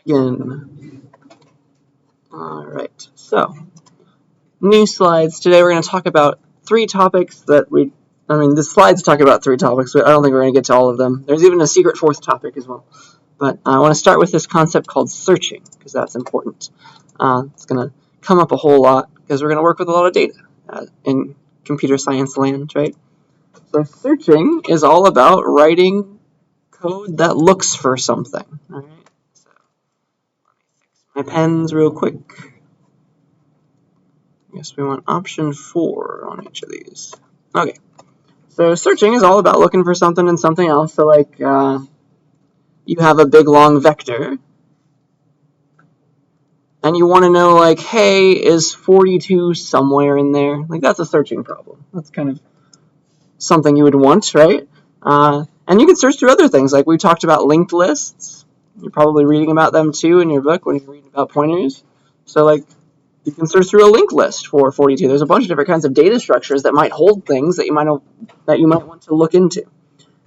begin. Alright, so, new slides. Today we're going to talk about 3 topics that the slides talk about 3 topics, but I don't think we're going to get to all of them. There's even a secret 4th topic as well. But I want to start with this concept called searching, because that's important. It's going to come up a whole lot, because we're going to work with a lot of data in computer science land, right? So searching is all about writing code that looks for something. All right. So let me fix my pens real quick. I guess we want option 4 on each of these. Okay. So searching is all about looking for something and something else. So like you have a big long vector, and you want to know like, hey, is 42 somewhere in there? Like that's a searching problem. That's kind of something you would want, right? And you can search through other things, like we talked about linked lists. You're probably reading about them too in your book when you're reading about pointers. So like you can search through a linked list for 42. There's a bunch of different kinds of data structures that might hold things that you might want to look into.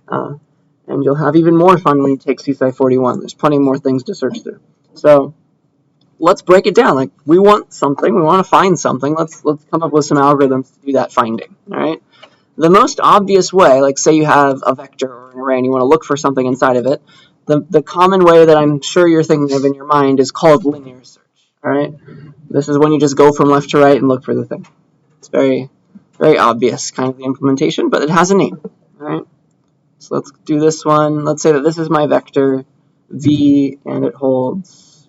And you'll have even more fun when you take CSCI 41. There's plenty more things to search through. So let's break it down. Like we want something, we want to find something. Let's come up with some algorithms to do that finding. All right. The most obvious way, like say you have a vector or an array and you want to look for something inside of it, the common way that I'm sure you're thinking of in your mind is called linear search. All right. This is when you just go from left to right and look for the thing. It's very, very obvious kind of the implementation, but it has a name. All right. So let's do this one. Let's say that this is my vector v and it holds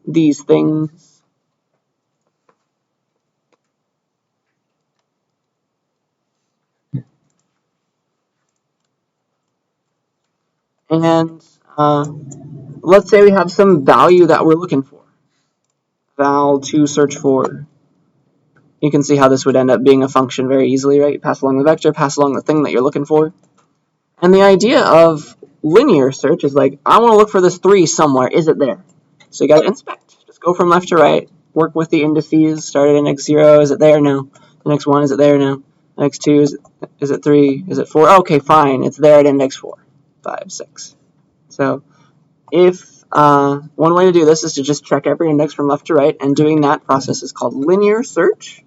these things. And let's say we have some value that we're looking for. Val to search for. You can see how this would end up being a function very easily, right? You pass along the vector, pass along the thing that you're looking for. And the idea of linear search is like, I want to look for this 3 somewhere. Is it there? So you got to inspect. Just go from left to right. Work with the indices. Start at index 0. Is it there? No. Index 1. Is it there? No. Index 2. Is it 3? Is it 4? Okay, fine. It's there at index 4, 5, 6. So if one way to do this is to just check every index from left to right, and doing that process is called linear search.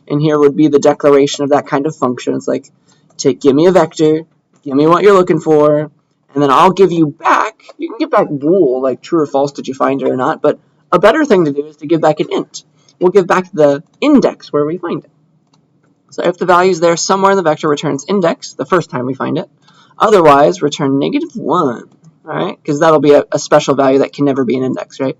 And here would be the declaration of that kind of function. It's like, give me a vector, give me what you're looking for, and then I'll give you back. You can give back bool, like true or false, did you find it or not, but a better thing to do is to give back an int. We'll give back the index where we find it. So if the value is there somewhere in the vector, returns index the first time we find it. Otherwise, return -1. All right, because that'll be a special value that can never be an index, right?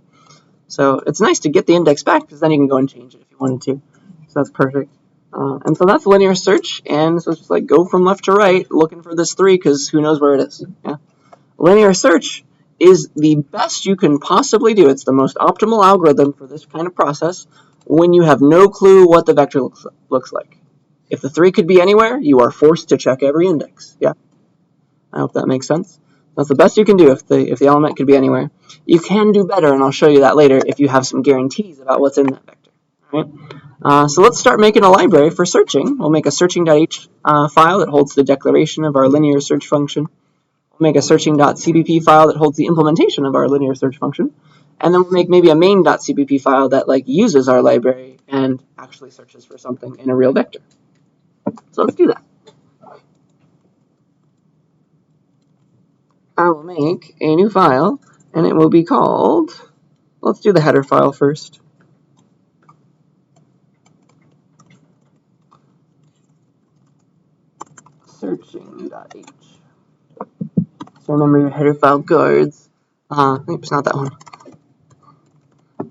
So it's nice to get the index back, because then you can go and change it if you wanted to. So that's perfect. And so that's linear search, and so it's just like go from left to right looking for this 3, because who knows where it is. Yeah. Linear search is the best you can possibly do. It's the most optimal algorithm for this kind of process when you have no clue what the vector looks like. If the 3 could be anywhere, you are forced to check every index. Yeah. I hope that makes sense. That's the best you can do if the element could be anywhere. You can do better, and I'll show you that later if you have some guarantees about what's in that vector. All right? So let's start making a library for searching. We'll make a searching.h file that holds the declaration of our linear search function. We'll make a searching.cpp file that holds the implementation of our linear search function. And then we'll make maybe a main.cpp file that uses our library and actually searches for something in a real vector. So let's do that. I will make a new file, and it will be called, let's do the header file first. Searching.h. So remember your header file guards. Oops, not that one.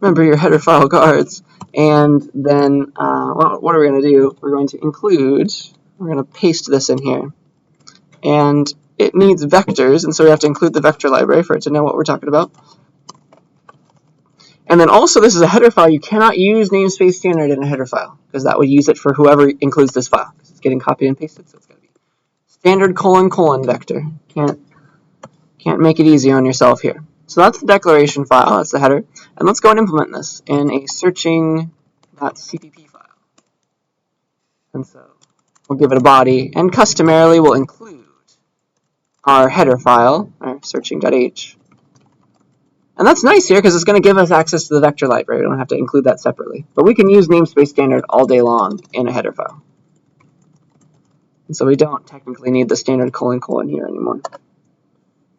Remember your header file guards. And then, what are we going to do? We're going to paste this in here. And it needs vectors, and so we have to include the vector library for it to know what we're talking about. And then also, this is a header file. You cannot use namespace standard in a header file, because that would use it for whoever includes this file, because it's getting copied and pasted, so it's going to be standard : vector. Can't make it easy on yourself here. So that's the declaration file, that's the header. And let's go and implement this in a searching.cpp file. And so we'll give it a body, and customarily we'll include our header file, our searching.h. And that's nice here because it's going to give us access to the vector library. We don't have to include that separately. But we can use namespace standard all day long in a header file. And so we don't technically need the standard : here anymore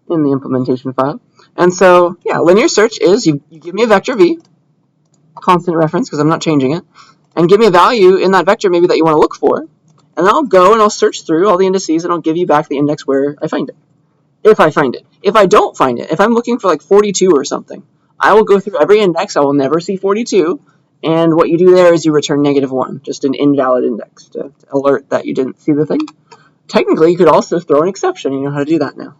in the implementation file. And so, yeah, linear search is you give me a vector v, constant reference because I'm not changing it, and give me a value in that vector maybe that you want to look for, and I'll go and I'll search through all the indices and I'll give you back the index where I find it. If I find it. If I don't find it, if I'm looking for like 42 or something, I will go through every index. I will never see 42. And what you do there is you return -1, just an invalid index to alert that you didn't see the thing. Technically, you could also throw an exception. You know how to do that now.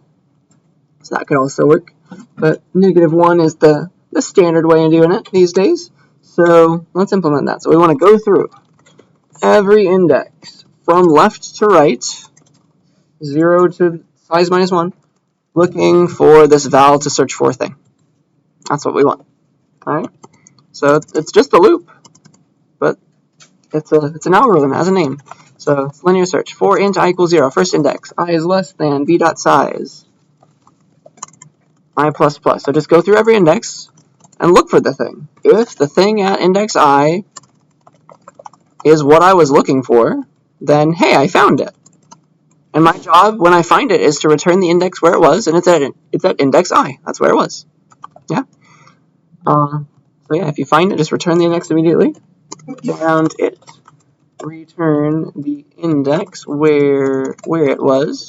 So that could also work. But -1 is the standard way of doing it these days. So let's implement that. So we want to go through every index from left to right, 0 to size -1, looking for this val to search for thing. That's what we want. All right. So it's just a loop, but it's an algorithm. It has a name. So it's linear search for int I equals 0. First index I is less than v dot size I plus plus. So just go through every index and look for the thing. If the thing at index I is what I was looking for, then hey, I found it. And my job when I find it is to return the index where it was, and it's at index I. That's where it was. Yeah. So yeah, if you find it, just return the index immediately. Found it. Return the index where it was.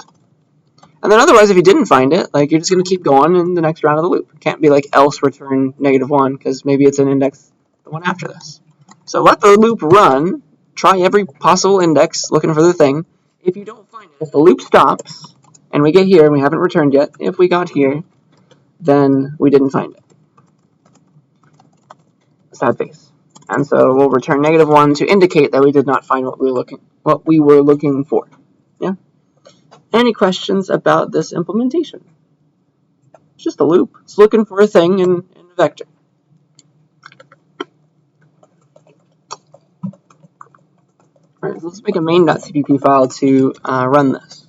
And then otherwise, if you didn't find it, like you're just going to keep going in the next round of the loop. It can't be like else return -1 because maybe it's an index the one after this. So let the loop run. Try every possible index looking for the thing. If you don't find it, if the loop stops and we get here and we haven't returned yet, if we got here, then we didn't find it. Sad face. And so we'll return -1 to indicate that we did not find what we were looking for. Yeah. Any questions about this implementation? It's just a loop. It's looking for a thing in a vector. All right, so let's make a main.cpp file to run this.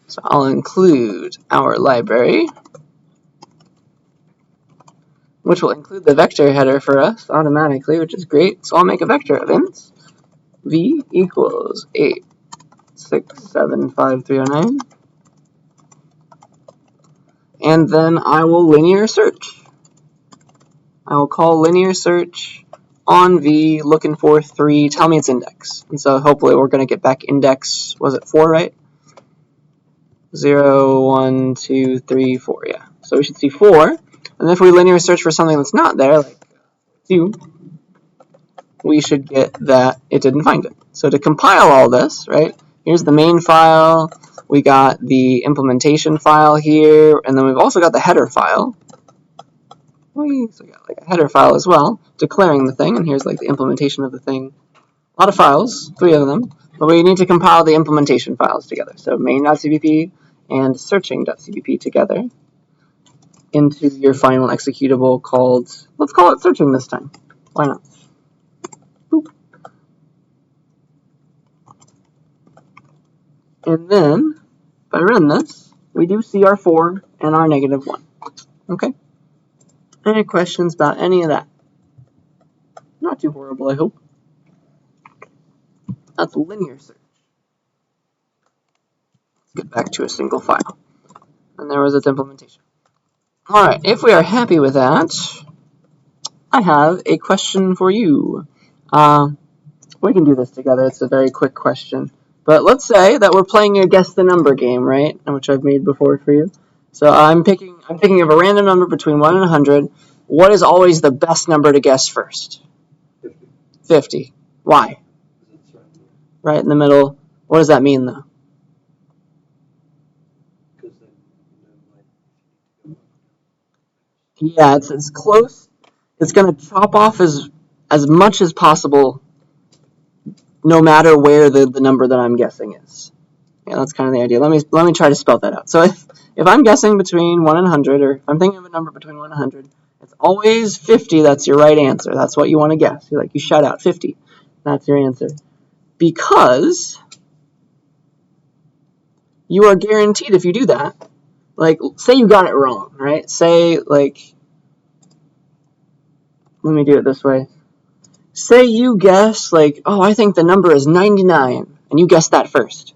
So I'll include our library, which will include the vector header for us automatically, which is great. So I'll make a vector of ints v equals 8675309, and then I will linear search. I will call linear search on v looking for 3, tell me its index. And so hopefully we're going to get back index, was it 4, right? 0, 1, 2, 3, 4, yeah. So we should see 4. And if we linear search for something that's not there, like 2, we should get that it didn't find it. So to compile all this, right, here's the main file, we got the implementation file here, and then we've also got the header file. So we got like a header file as well, declaring the thing, and here's like the implementation of the thing. A lot of files, 3 of them, but we need to compile the implementation files together. So main.cpp and searching.cpp together into your final executable called, let's call it searching this time. Why not? Boop. And then, if I run this, we do see our 4 and our -1. Okay? Any questions about any of that? Not too horrible, I hope. That's linear search. Let's get back to a single file. And there was its implementation. Alright, if we are happy with that, I have a question for you. We can do this together. It's a very quick question. But let's say that we're playing a guess the number game, right? Which I've made before for you. So I'm picking of a random number between 1 and 100. What is always the best number to guess first? 50. 50. Why? Right in the middle. What does that mean, though? Yeah, it's close. It's going to chop off as much as possible, no matter where the number that I'm guessing is. Yeah, that's kind of the idea. Let me try to spell that out. So if I'm guessing between 1 and 100, or if I'm thinking of a number between 1 and 100, it's always 50. That's your right answer. That's what you want to guess. You shout out 50. That's your answer. Because you are guaranteed, if you do that, like, say you got it wrong, right? Say, like, let me do it this way. Say you guess, like, oh, I think the number is 99, and you guess that first.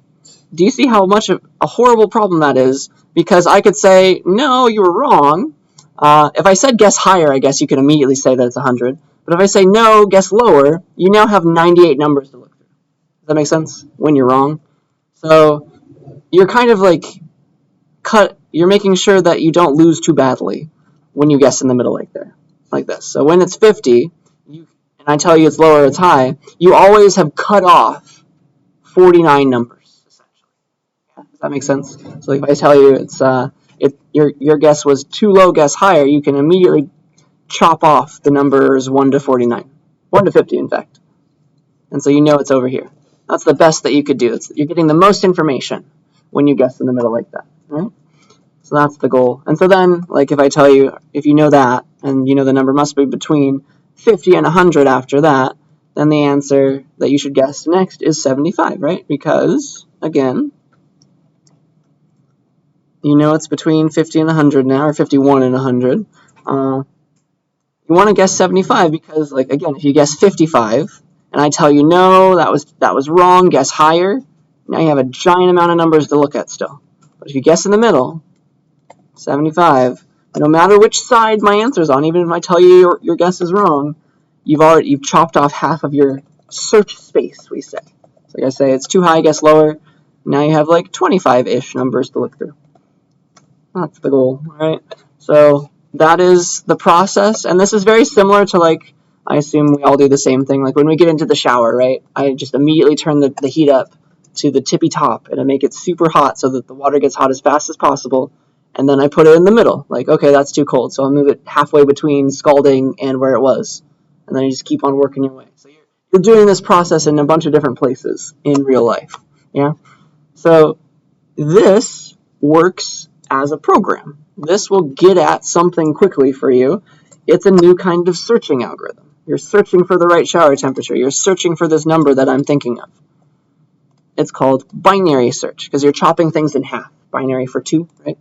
Do you see how much of a horrible problem that is? Because I could say, no, you were wrong. If I said guess higher, I guess you could immediately say that it's 100. But if I say no, guess lower, you now have 98 numbers to look through. Does that make sense? When you're wrong. So you're kind of like you're making sure that you don't lose too badly when you guess in the middle like this. So when it's 50, and I tell you it's lower or it's high, you always have cut off 49 numbers, essentially. Yeah, does that make sense? So if I tell you it's your guess was too low, guess higher, you can immediately chop off the numbers 1 to 49. 1 to 50, in fact. And so you know it's over here. That's the best that you could do. You're getting the most information when you guess in the middle like that, right? So that's the goal. And so then, like if I tell you, if you know that, and you know the number must be between 50 and 100 after that, then the answer that you should guess next is 75, right? Because, again, you know it's between 50 and 100 now, or 51 and 100. You want to guess 75 because, like, again, if you guess 55, and I tell you, no, that was wrong, guess higher, now you have a giant amount of numbers to look at still. But if you guess in the middle, 75, no matter which side my answer is on, even if I tell you your guess is wrong, you've chopped off half of your search space, we say. So like I say, it's too high, guess lower. Now you have like 25-ish numbers to look through. That's the goal, right? So that is the process, and this is very similar to, like, I assume we all do the same thing. Like when we get into the shower, right? I just immediately turn the heat up to the tippy top and I make it super hot so that the water gets hot as fast as possible. And then I put it in the middle. Like, okay, that's too cold, so I'll move it halfway between scalding and where it was. And then you just keep on working your way. So you're doing this process in a bunch of different places in real life. Yeah? So this works as a program. This will get at something quickly for you. It's a new kind of searching algorithm. You're searching for the right shower temperature. You're searching for this number that I'm thinking of. It's called binary search because you're chopping things in half. Binary for 2, right?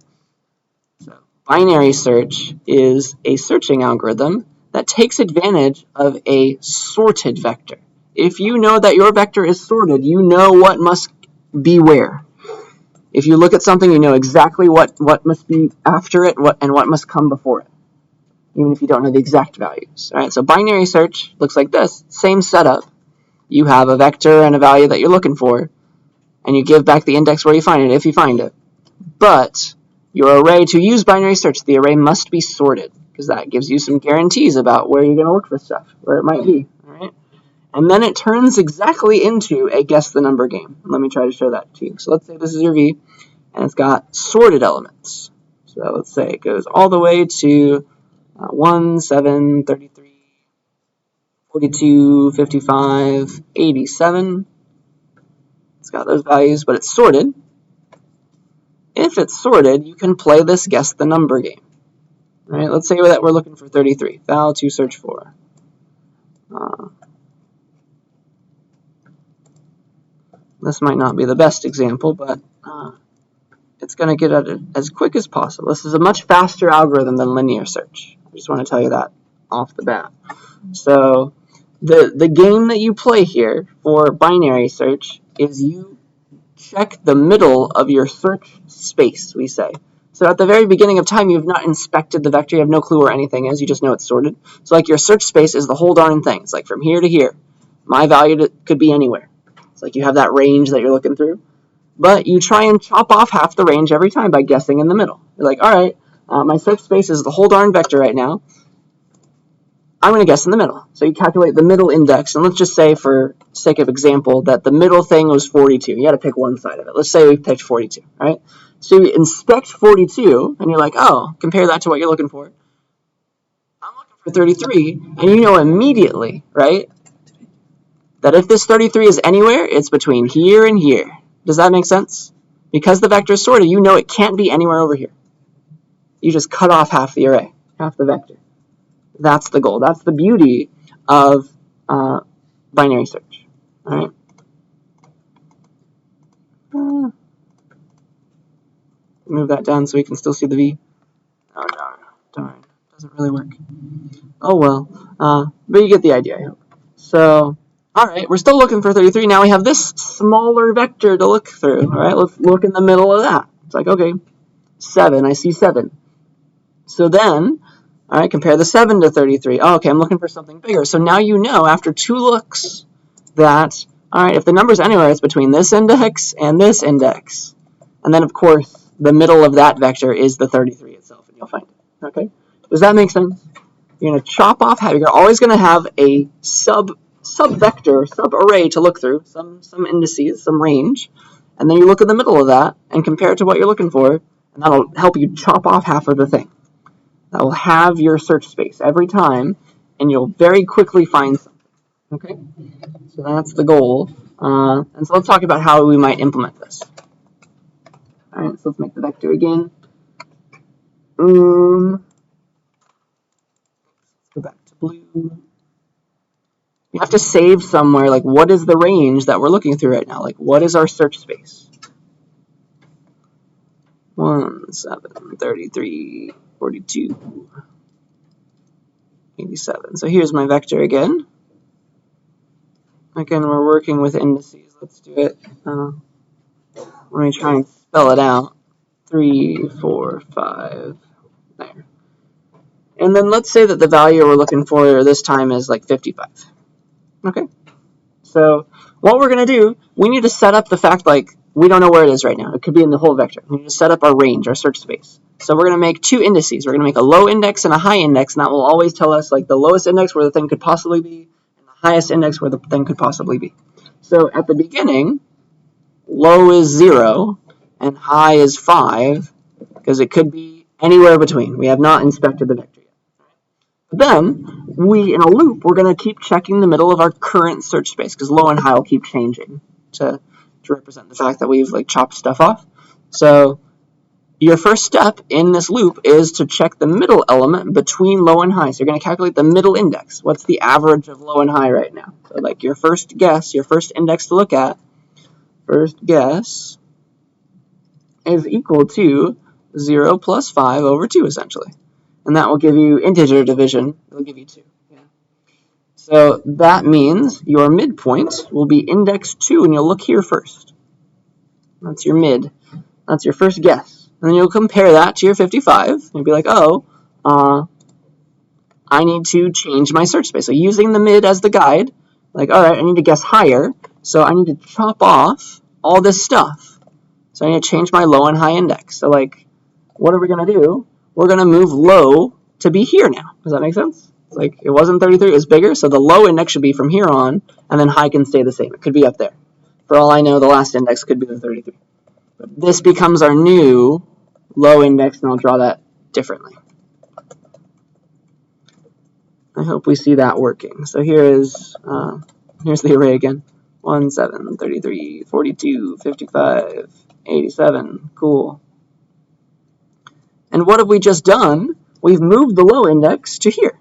So binary search is a searching algorithm that takes advantage of a sorted vector. If you know that your vector is sorted, you know what must be where. If you look at something, you know exactly what must be after it and what must come before it, even if you don't know the exact values. All right, so binary search looks like this. Same setup. You have a vector and a value that you're looking for, and you give back the index where you find it, if you find it. But your array, to use binary search, the array must be sorted, because that gives you some guarantees about where you're going to look for stuff, where it might be. All right? And then it turns exactly into a guess the number game. Let me try to show that to you. So let's say this is your V, and it's got sorted elements. So let's say it goes all the way to 1, 7, 33, 42, 55, 87. It's got those values, but it's sorted. If it's sorted, you can play this guess the number game. All right, let's say that we're looking for 33. Val to search for. This might not be the best example, but it's going to get at it as quick as possible. This is a much faster algorithm than linear search. I just want to tell you that off the bat. So the game that you play here for binary search is you check the middle of your search space, we say. So at the very beginning of time, you've not inspected the vector. You have no clue where anything is. You just know it's sorted. So like your search space is the whole darn thing. It's like from here to here. My value could be anywhere. It's like you have that range that you're looking through. But you try and chop off half the range every time by guessing in the middle. You're like, all right, my search space is the whole darn vector right now. I'm going to guess in the middle. So you calculate the middle index, and let's just say, for sake of example, that the middle thing was 42. You got to pick one side of it. Let's say we picked 42, right? So you inspect 42, and you're like, oh, compare that to what you're looking for. I'm looking for 33, and you know immediately, right, that if this 33 is anywhere, it's between here and here. Does that make sense? Because the vector is sorted, you know it can't be anywhere over here. You just cut off half the array, half the vector. That's the goal. That's the beauty of binary search. All right. Move that down so we can still see the V. Oh, darn. Doesn't really work. Oh, well. But you get the idea, I hope. So, alright, we're still looking for 33. Now we have this smaller vector to look through. Alright, let's look in the middle of that. It's like, okay, 7. I see 7. So then, alright, compare the 7 to 33. Oh, okay, I'm looking for something bigger. So now you know, after 2 looks, that, alright, if the number's anywhere, it's between this index and this index. And then, of course, the middle of that vector is the 33 itself, and you'll find it. Okay? Does that make sense? You're going to chop off, you're always going to have a sub-vector, sub-array to look through, some indices, some range, and then you look in the middle of that and compare it to what you're looking for, and that'll help you chop off half of the thing. That will have your search space every time, and you'll very quickly find something. Okay? So that's the goal. And so let's talk about how we might implement this. Alright, so let's make the vector again. Let's go back to blue. You have to save somewhere, like, what is the range that we're looking through right now? Like, what is our search space? 1, 7, 33, 42, 87. So here's my vector again. Again, we're working with indices. Let's do it. Let me try and spell it out. 3, 4, 5. There. And then let's say that the value we're looking for this time is like 55. Okay? So what we're going to do, we need to set up the fact, like, we don't know where it is right now. It could be in the whole vector. We need to set up our range, our search space. So we're going to make 2 indices. We're going to make a low index and a high index, and that will always tell us, like, the lowest index where the thing could possibly be, and the highest index where the thing could possibly be. So at the beginning, low is 0, and high is 5, because it could be anywhere between. We have not inspected the vector yet. Then, in a loop, we're going to keep checking the middle of our current search space, because low and high will keep changing to represent the fact that we've, like, chopped stuff off. So your first step in this loop is to check the middle element between low and high. So you're going to calculate the middle index. What's the average of low and high right now? So, like, your first guess, your first index to look at, first guess is equal to 0 plus 5 over 2, essentially. And that will give you integer division. It'll give you 2. Yeah. So that means your midpoint will be index 2, and you'll look here first. That's your mid. That's your first guess. And then you'll compare that to your 55. You'll be like, oh, I need to change my search space. So using the mid as the guide, like, all right, I need to guess higher. So I need to chop off all this stuff. So I need to change my low and high index. So, like, what are we going to do? We're going to move low to be here now. Does that make sense? It's like, it wasn't 33, it was bigger, so the low index should be from here on, and then high can stay the same. It could be up there. For all I know, the last index could be the 33. But this becomes our new low index, and I'll draw that differently. I hope we see that working. So here's the array again. 1, 7, 33, 42, 55, 87. Cool. And what have we just done? We've moved the low index to here.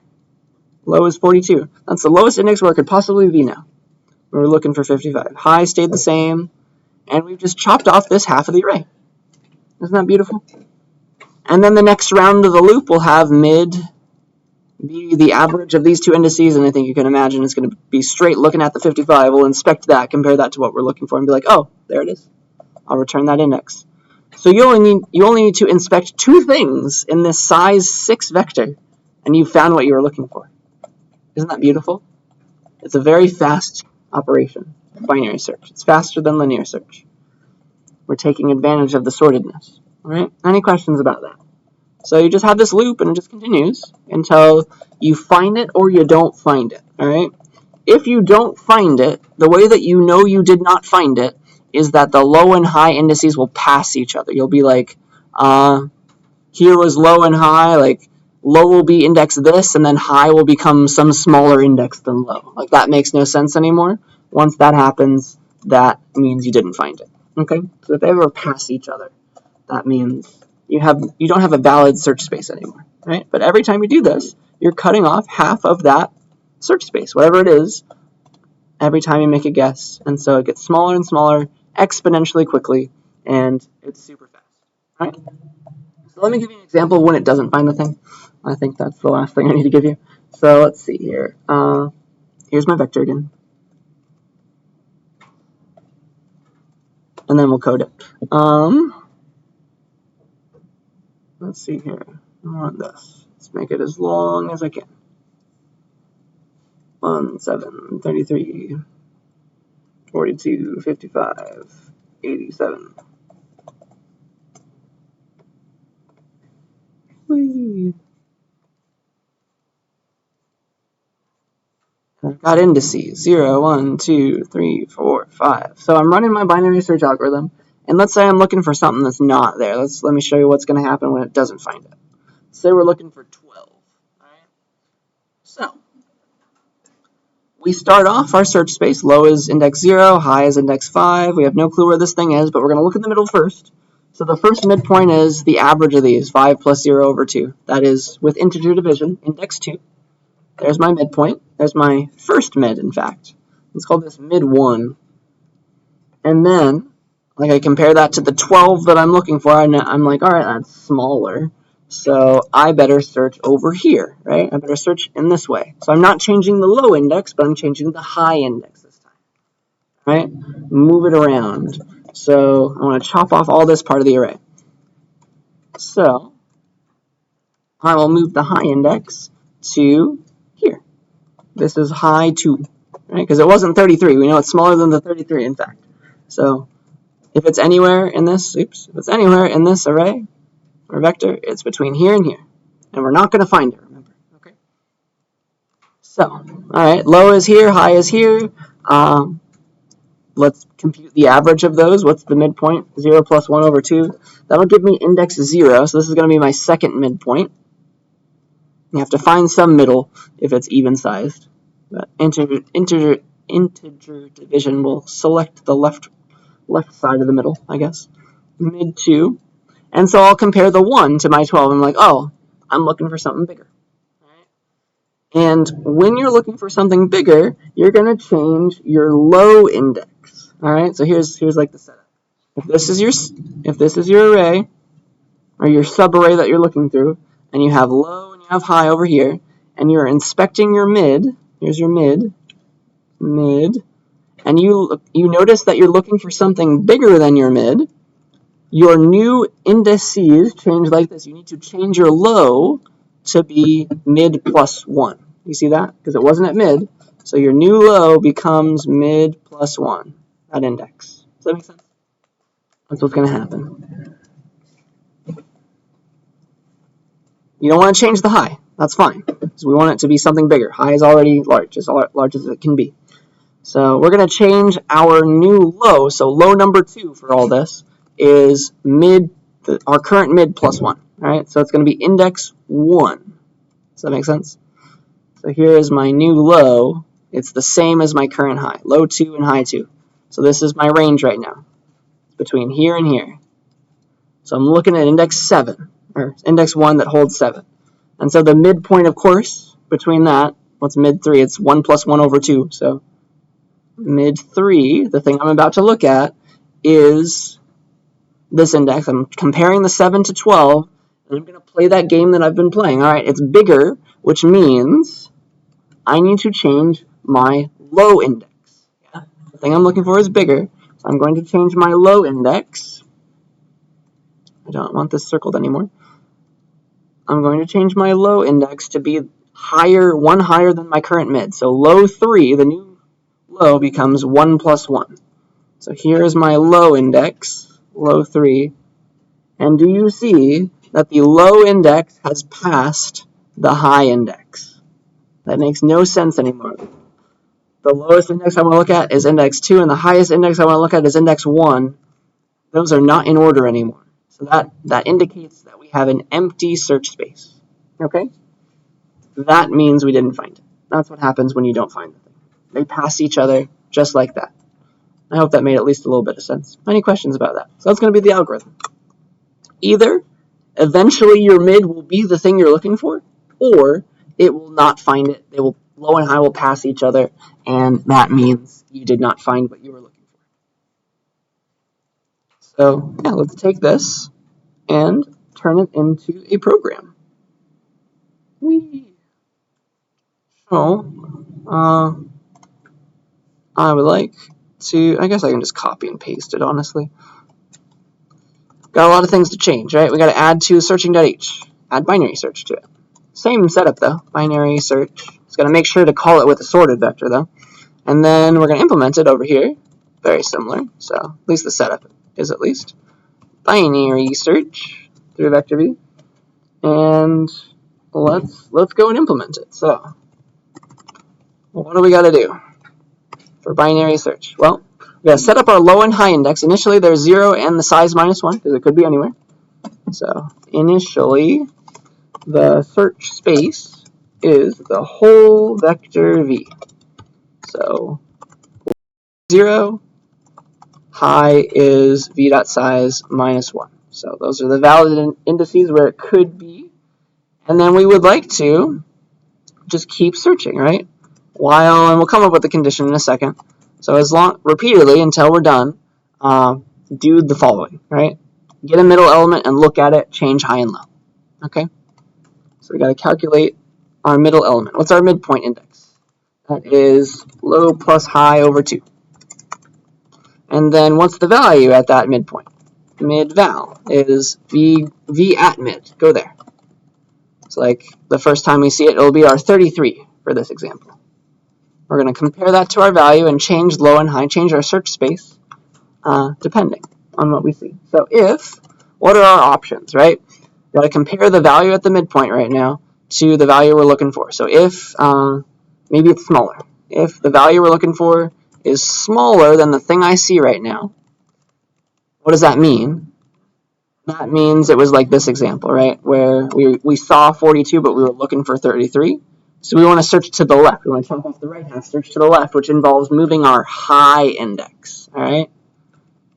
Low is 42. That's the lowest index where it could possibly be now. We're looking for 55. High stayed the same, and we've just chopped off this half of the array. Isn't that beautiful? And then the next round of the loop will have mid be the average of these 2 indices, and I think you can imagine it's going to be straight looking at the 55. We'll inspect that, compare that to what we're looking for, and be like, oh, there it is. I'll return that index. So you only need to inspect 2 things in this size 6 vector, and you've found what you were looking for. Isn't that beautiful? It's a very fast operation, binary search. It's faster than linear search. We're taking advantage of the sortedness. All right? Any questions about that? So you just have this loop, and it just continues until you find it or you don't find it. All right? If you don't find it, the way that you know you did not find it is that the low and high indices will pass each other. You'll be like, here was low and high, like, low will be index this, and then high will become some smaller index than low. Like, that makes no sense anymore. Once that happens, that means you didn't find it. Okay? So if they ever pass each other, that means you don't have a valid search space anymore. Right? But every time you do this, you're cutting off half of that search space, whatever it is, every time you make a guess. And so it gets smaller and smaller exponentially quickly, and it's super fast. All right. So let me give you an example of when it doesn't find the thing. I think that's the last thing I need to give you. So let's see here. Here's my vector again. And then we'll code it. Let's see here. I want this. Let's make it as long as I can. 1, 7, 33, 42, 55, 87. Whee. I've got indices 0, 1, 2, 3, 4, 5. So I'm running my binary search algorithm, and let's say I'm looking for something that's not there. Let me show you what's going to happen when it doesn't find it. Say we're looking for 12. All right. So we start off our search space. Low is index 0, high is index 5. We have no clue where this thing is, but we're going to look in the middle first. So the first midpoint is the average of these, 5 plus 0 over 2. That is with integer division, index 2. There's my midpoint. There's my first mid, in fact. Let's call this mid 1. And then, like, I compare that to the 12 that I'm looking for, and I'm like, all right, that's smaller. So I better search over here, right? I better search in this way. So I'm not changing the low index, but I'm changing the high index this time, right? Move it around. So I want to chop off all this part of the array. So I will move the high index to here. This is high 2, right? Because it wasn't 33. We know it's smaller than the 33, in fact. So if it's anywhere in this, if it's anywhere in this array or vector, it's between here and here. And we're not going to find it, remember. Okay. So, all right, low is here, high is here. Let's compute the average of those. What's the midpoint? 0 plus 1 over 2. That'll give me index 0. So this is going to be my second midpoint. You have to find some middle if it's even-sized. But integer division will select the left side of the middle, I guess. Mid 2. And so I'll compare the 1 to my 12. I'm like, oh, I'm looking for something bigger. And when you're looking for something bigger, you're going to change your low index. All right, so here's like the setup. If this is your array, or your subarray that you're looking through, and you have low and you have high over here, and you're inspecting your mid, here's your mid, and you notice that you're looking for something bigger than your mid, your new indices change like this. You need to change your low to be mid plus 1. You see that? Because it wasn't at mid. So your new low becomes mid plus 1, that index. Does that make sense? That's what's going to happen. You don't want to change the high. That's fine. Because we want it to be something bigger. High is already large, as large as it can be. So we're going to change our new low. So low number 2 for all this is mid, our current mid plus 1. Right? So it's going to be index 1. Does that make sense? So here is my new low. It's the same as my current high, low 2 and high 2. So this is my range right now. It's between here and here. So I'm looking at index 7, or index 1 that holds 7. And so the midpoint, of course, between that, what's mid 3? It's 1 plus 1 over 2. So mid 3, the thing I'm about to look at, is this index. I'm comparing the 7 to 12, and I'm going to play that game that I've been playing. All right, it's bigger, which means I need to change my low index. Yeah? The thing I'm looking for is bigger, so I'm going to change my low index. I don't want this circled anymore. I'm going to change my low index to be higher, 1 higher than my current mid. So low 3, the new low, becomes 1 plus 1. So here is my low index, low 3. And do you see that the low index has passed the high index? That makes no sense anymore. The lowest index I want to look at is index 2, and the highest index I want to look at is index 1. Those are not in order anymore. So that indicates that we have an empty search space. Okay? That means we didn't find it. That's what happens when you don't find the thing. They pass each other just like that. I hope that made at least a little bit of sense. Any questions about that? So that's going to be the algorithm. Either eventually your mid will be the thing you're looking for, or it will not find it. They will, low and high will pass each other, and that means you did not find what you were looking for. So yeah, let's take this and turn it into a program. So, I would like to, I guess I can just copy and paste it, honestly. Got a lot of things to change, right? We got to add to searching.h, add binary search to it. Same setup though, binary search. It's going to make sure to call it with a sorted vector though. And then we're going to implement it over here. Very similar, so at least the setup is at least. Binary search through vector v. And let's go and implement it. So, what do we got to do for binary search? Well, we got to set up our low and high index. Initially, there's 0 and the size -1, because it could be anywhere. So, initially, the search space is the whole vector v. So, 0, high is v.size -1. So, those are the valid indices where it could be. And then we would like to just keep searching, right? While, and we'll come up with the condition in a second. So as long, repeatedly until we're done, do the following, right? Get a middle element and look at it, change high and low, okay? So we got to calculate our middle element. What's our midpoint index? That is low plus high over 2. And then what's the value at that midpoint? Mid-val is v at mid. Go there. It's like the first time we see it, it'll be our 33 for this example. We're going to compare that to our value and change low and high, change our search space depending on what we see. So what are our options, right? We've got to compare the value at the midpoint right now to the value we're looking for. So if, maybe it's smaller. If the value we're looking for is smaller than the thing I see right now, what does that mean? That means it was like this example, right? Where we saw 42, but we were looking for 33. So we want to search to the left. We want to chop off the right half, search to the left, which involves moving our high index, all right?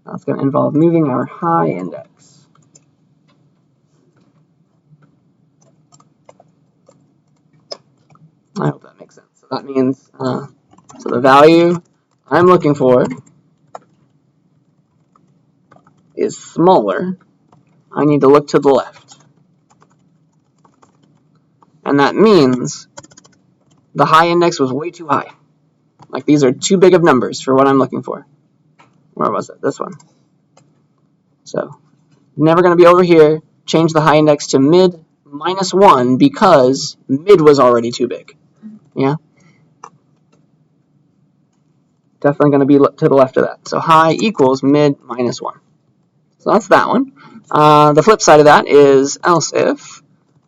That's going to involve moving our high index. I hope that makes sense. So that means, so the value I'm looking for is smaller. I need to look to the left. And that means the high index was way too high. Like these are too big of numbers for what I'm looking for. Where was it? This one. So never going to be over here. Change the high index to mid -1 because mid was already too big. Yeah? Definitely going to be to the left of that. So high equals mid -1. So that's that one. The flip side of that is else if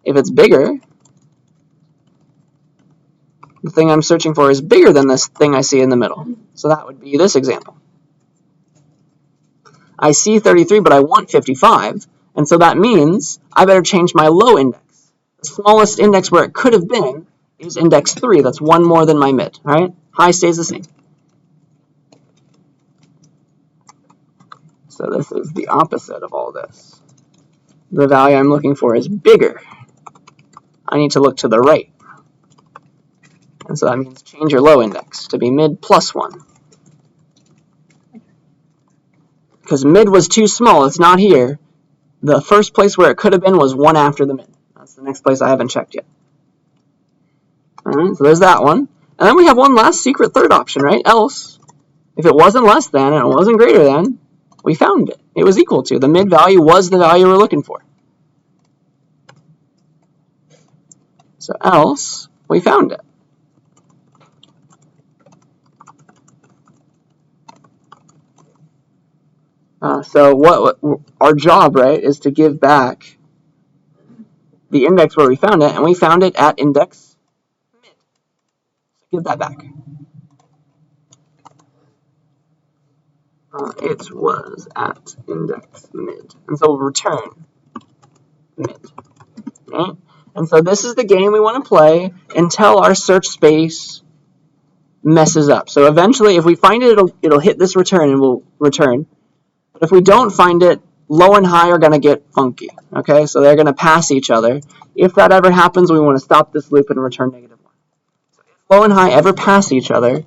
it's bigger, the thing I'm searching for is bigger than this thing I see in the middle. So that would be this example. I see 33, but I want 55, and so that means I better change my low index. The smallest index where it could have been is index 3. That's one more than my mid, right? High stays the same. So this is the opposite of all this. The value I'm looking for is bigger. I need to look to the right. And so that means change your low index to be mid +1. Because mid was too small, it's not here. The first place where it could have been was one after the mid. That's the next place I haven't checked yet. Alright, so there's that one. And then we have one last secret third option, right? Else, if it wasn't less than and it wasn't greater than, we found it. It was equal to. The mid value was the value we're looking for. So else, we found it. So what our job, right, is to give back the index where we found it, and we found it at index mid. So give that back. It was at index mid, and so we'll return mid. Right? And so this is the game we want to play until our search space messes up. So eventually, if we find it, it'll hit this return, and we'll return. But if we don't find it, low and high are going to get funky, okay? So they're going to pass each other. If that ever happens, we want to stop this loop and return -1. So if low and high ever pass each other,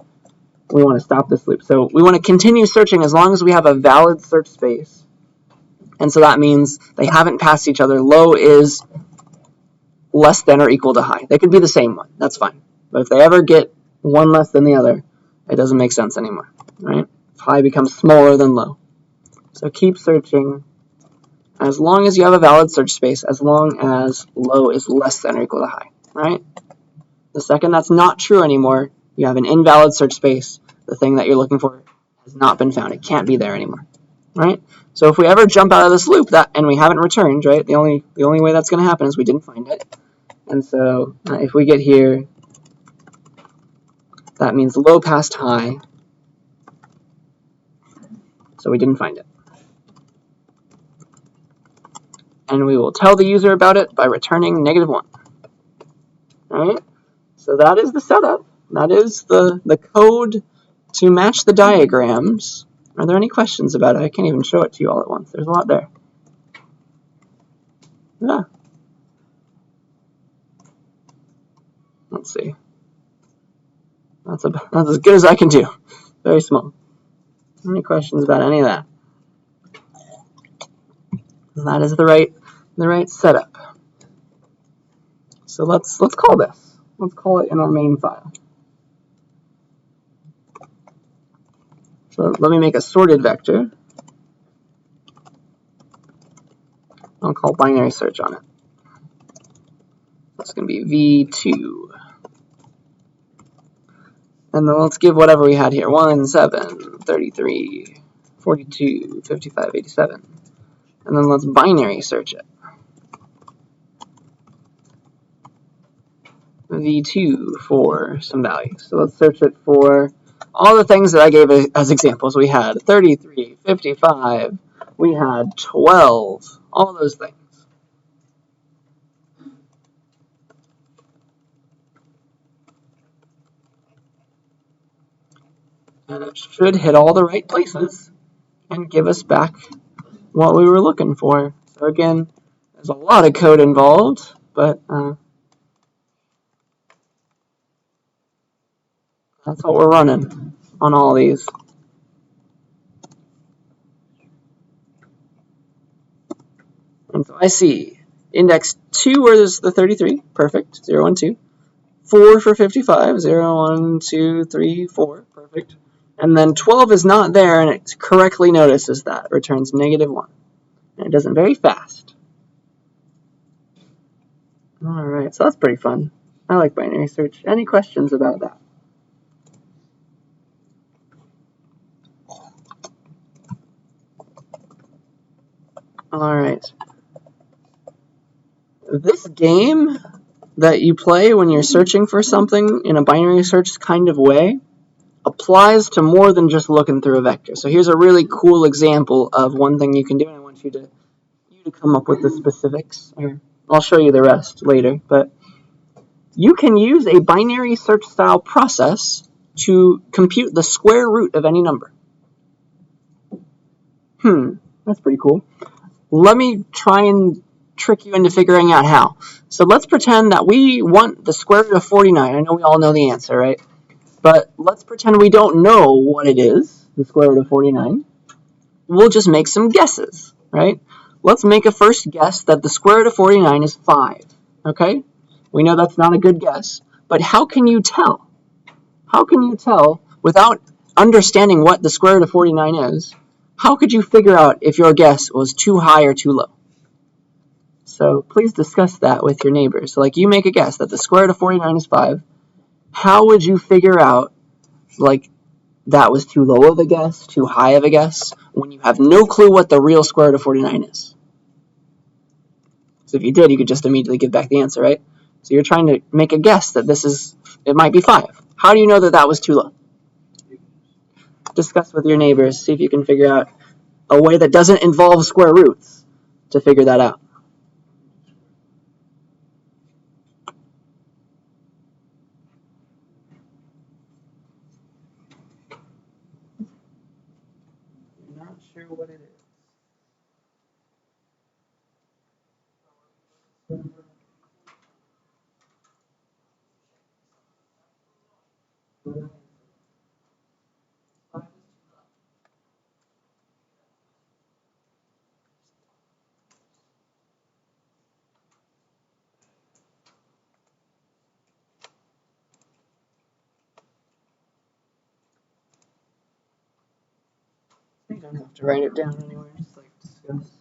we want to stop this loop. So we want to continue searching as long as we have a valid search space And so that means they haven't passed each other. Low is less than or equal to high. They could be the same one. That's fine. But if they ever get one less than the other, it doesn't make sense anymore. Right? If high becomes smaller than low. So keep searching as long as you have a valid search space, as long as low is less than or equal to high. Right? The second that's not true anymore, you have an invalid search space. The thing that you're looking for has not been found. It can't be there anymore. Right? So if we ever jump out of this loop and we haven't returned, right? The only way that's going to happen is we didn't find it. And so if we get here, that means low passed high. So we didn't find it. And we will tell the user about it by returning -1. All right? So that is the setup. That is the code to match the diagrams. Are there any questions about it? I can't even show it to you all at once. There's a lot there. Yeah. Let's see. That's as good as I can do. Very small. Any questions about any of that? And that is the right setup. So let's call this. Let's call it in our main file. So let me make a sorted vector. I'll call binary search on it. That's going to be V2. And then let's give whatever we had here. 1, 7, 33, 42, 55, 87. And then let's binary search it. V2 for some values. So let's search it for all the things that I gave as examples. We had 33, 55, we had 12, all those things. And it should hit all the right places and give us back what we were looking for. So again, there's a lot of code involved, but that's what we're running on all these. And so I see index 2 where there's the 33, perfect, 0, 1, 2. 4 for 55, 0, 1, 2, 3, 4, perfect. And then 12 is not there, and it correctly notices that, returns -1. And it does it very fast. All right, so that's pretty fun. I like binary search. Any questions about that? All right. This game that you play when you're searching for something in a binary search kind of way applies to more than just looking through a vector. So here's a really cool example of one thing you can do, and I want you to come up with the specifics. I'll show you the rest later, but you can use a binary search style process to compute the square root of any number. That's pretty cool. Let me try and trick you into figuring out how. So let's pretend that we want the square root of 49. I know we all know the answer, right? But let's pretend we don't know what it is, the square root of 49. We'll just make some guesses, right? Let's make a first guess that the square root of 49 is 5, okay? We know that's not a good guess, but how can you tell? How can you tell without understanding what the square root of 49 is? How could you figure out if your guess was too high or too low? So please discuss that with your neighbors. So like you make a guess that the square root of 49 is 5. How would you figure out like that was too low of a guess, too high of a guess, when you have no clue what the real square root of 49 is? So if you did, you could just immediately give back the answer, right? So you're trying to make a guess that it might be 5. How do you know that that was too low? Discuss with your neighbors, see if you can figure out a way that doesn't involve square roots to figure that out. I'm not sure what it is. You don't have to write it down anywhere, just like discuss.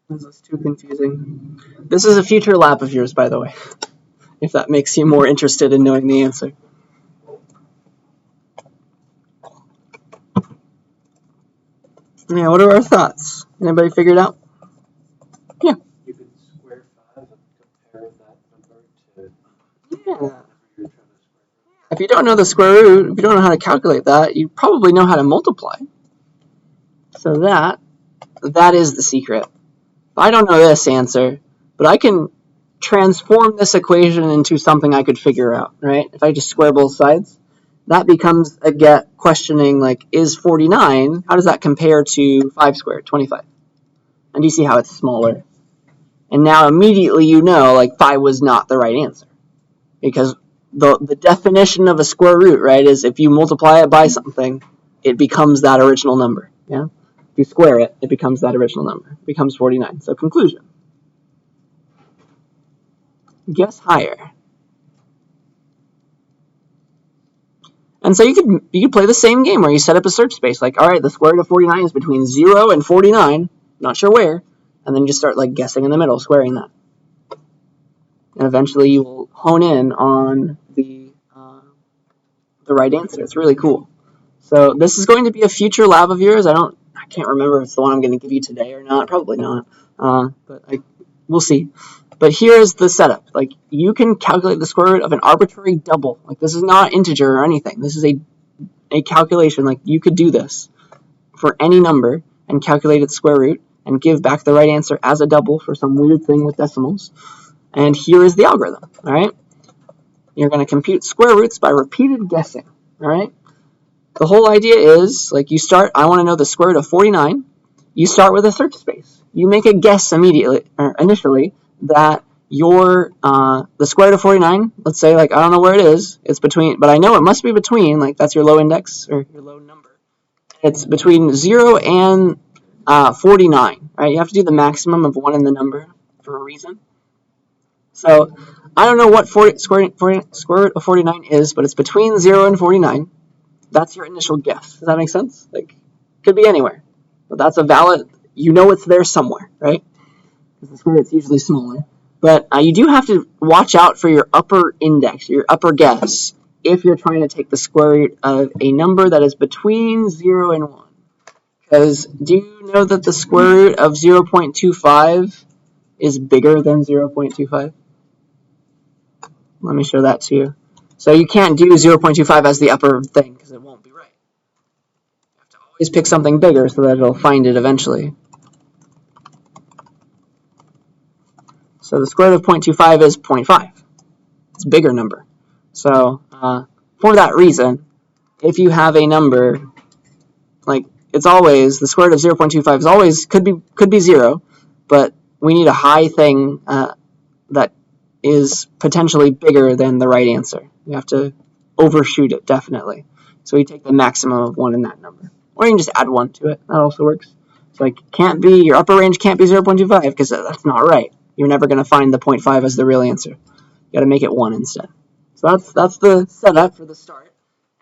This is too confusing. This is a future lab of yours, by the way, if that makes you more interested in knowing the answer. Yeah, what are our thoughts? Anybody figured out? Yeah. You could square 5 and compare that number to Yeah. whatever you're trying to square. If you don't know the square root, if you don't know how to calculate that, you probably know how to multiply. So that is the secret. I don't know this answer, but I can transform this equation into something I could figure out, right? If I just square both sides, that becomes a get questioning like, is 49, how does that compare to 5 squared, 25? And do you see how it's smaller? And now immediately you know like 5 was not the right answer. Because the definition of a square root, right, is if you multiply it by something, it becomes that original number. Yeah? If you square it, it becomes that original number. It becomes 49. So conclusion. Guess higher. And so you could play the same game where you set up a search space. Like, all right, the square root of 49 is between 0 and 49. Not sure where. And then you just start like guessing in the middle, squaring that. And eventually you will hone in on the right answer. It's really cool. So this is going to be a future lab of yours. I can't remember if it's the one I'm going to give you today or not. Probably not. But we'll see. But here's the setup. Like, you can calculate the square root of an arbitrary double. Like, this is not integer or anything. This is a calculation. Like, you could do this for any number and calculate its square root and give back the right answer as a double for some weird thing with decimals. And here is the algorithm. All right. You're going to compute square roots by repeated guessing. All right. The whole idea is, like, you start, I want to know the square root of 49. You start with a search space. You make a guess initially, that the square root of 49, let's say, like, I don't know where it is. It's between, but I know it must be between, like, that's your low index, or your low number. It's between 0 and 49, right? You have to do the maximum of 1 in the number for a reason. So, I don't know what square root of 49 is, but it's between 0 and 49. That's your initial guess. Does that make sense? Like, could be anywhere, but that's a valid. You know it's there somewhere, right? Because the square root's usually smaller. But you do have to watch out for your upper index, your upper guess, if you're trying to take the square root of a number that is between 0 and 1. Because do you know that the square root of 0.25 is bigger than 0.25? Let me show that to you. So you can't do 0.25 as the upper thing, because it won't be right. You have to always pick something bigger so that it'll find it eventually. So the square root of 0.25 is 0.5. It's a bigger number. So for that reason, if you have a number, like, it's always, the square root of 0.25 is always, could be 0, but we need a high thing that is potentially bigger than the right answer. You have to overshoot it, definitely. So we take the maximum of 1 in that number. Or you can just add 1 to it. That also works. It's like, your upper range can't be 0.25 because that's not right. You're never going to find the 0.5 as the real answer. You got to make it 1 instead. So that's the setup for the start.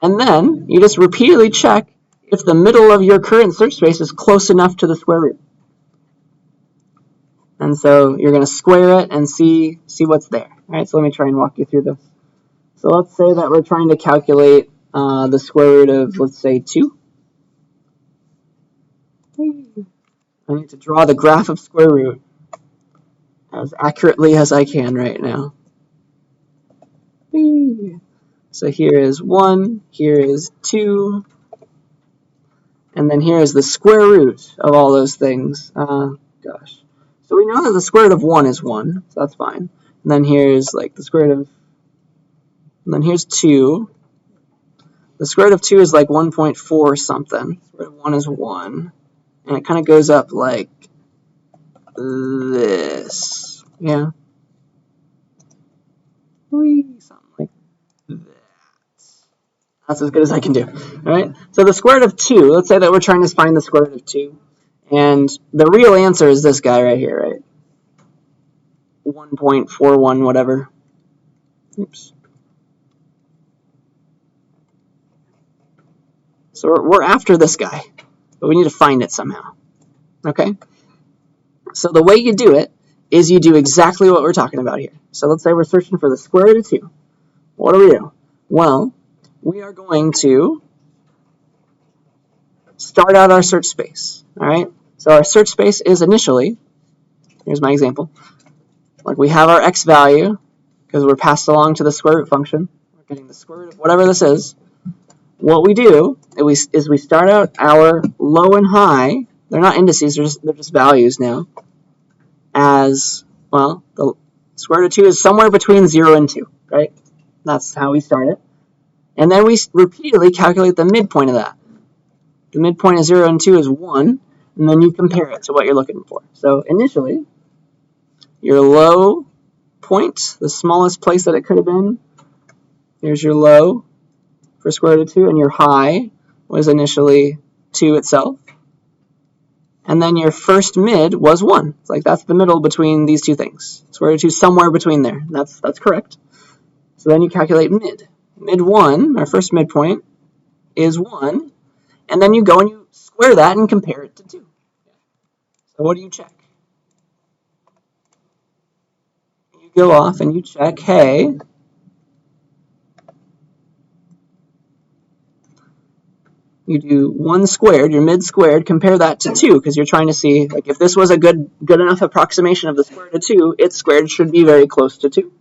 And then you just repeatedly check if the middle of your current search space is close enough to the square root. And so you're going to square it and see what's there. All right, so let me try and walk you through this. So let's say that we're trying to calculate the square root of, let's say, 2. I need to draw the graph of square root as accurately as I can right now. So here is 1, here is 2, and then here is the square root of all those things. Gosh. So we know that the square root of 1 is 1, so that's fine. And then here's like the square root of, and then here's 2. The square root of 2 is like 1.4 something. The square root of 1 is 1. And it kind of goes up like this. Yeah. Something like that. That's as good as I can do. Alright? So the square root of 2, let's say that we're trying to find the square root of 2. And the real answer is this guy right here, right? 1.41 whatever. Oops. So we're after this guy, but we need to find it somehow. Okay? So the way you do it is you do exactly what we're talking about here. So let's say we're searching for the square root of 2. What do we do? Well, we are going to start out our search space. All right? So our search space is initially, here's my example, like we have our x value because we're passed along to the square root function. We're getting the square root of whatever this is. What we do is we start out our low and high. They're not indices, they're just values now. As, well, the square root of 2 is somewhere between 0 and 2, right? That's how we start it. And then we repeatedly calculate the midpoint of that. The midpoint of 0 and 2 is 1, and then you compare it to what you're looking for. So initially, your low point, the smallest place that it could have been, here's your low for square root of 2, and your high was initially 2 itself. And then your first mid was 1. It's like that's the middle between these two things. Square root of 2 somewhere between there. That's correct. So then you calculate mid. Mid 1, our first midpoint, is 1. And then you go and you square that and compare it to 2. So what do you check? You go off and you check, hey, you do 1 squared, your mid squared, compare that to 2, because you're trying to see, like, if this was a good enough approximation of the square root of 2, its squared should be very close to 2.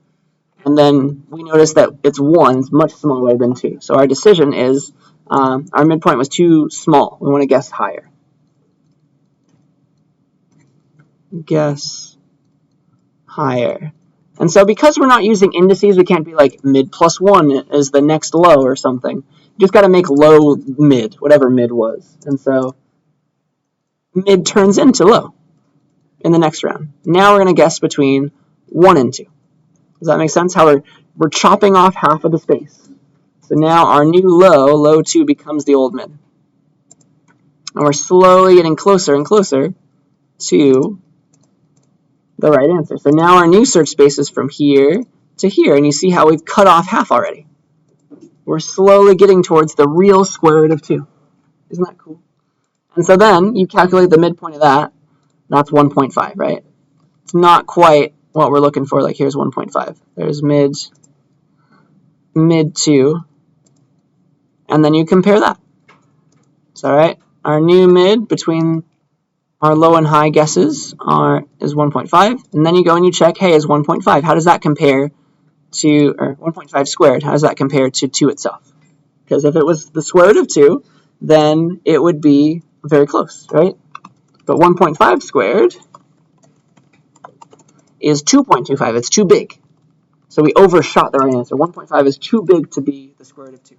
And then we notice that it's 1, it's much smaller than 2. So our decision is, our midpoint was too small. We want to guess higher. Guess higher. And so because we're not using indices, we can't be like mid plus 1 is the next low or something. You just got to make low mid, whatever mid was. And so mid turns into low in the next round. Now we're going to guess between 1 and 2. Does that make sense? How we're chopping off half of the space. So now our new low 2, becomes the old mid. And we're slowly getting closer and closer to the right answer. So now our new search space is from here to here, and you see how we've cut off half already. We're slowly getting towards the real square root of 2. Isn't that cool? And so then you calculate the midpoint of that. That's 1.5, right? It's not quite what we're looking for. Like here's 1.5. There's mid 2. And then you compare that. So, all right, our new mid between our low and high guesses is 1.5. And then you go and you check, hey, is 1.5. How does that compare to, or 1.5 squared, how does that compare to 2 itself? Because if it was the square root of 2, then it would be very close, right? But 1.5 squared is 2.25. It's too big. So we overshot the right answer. 1.5 is too big to be the square root of 2.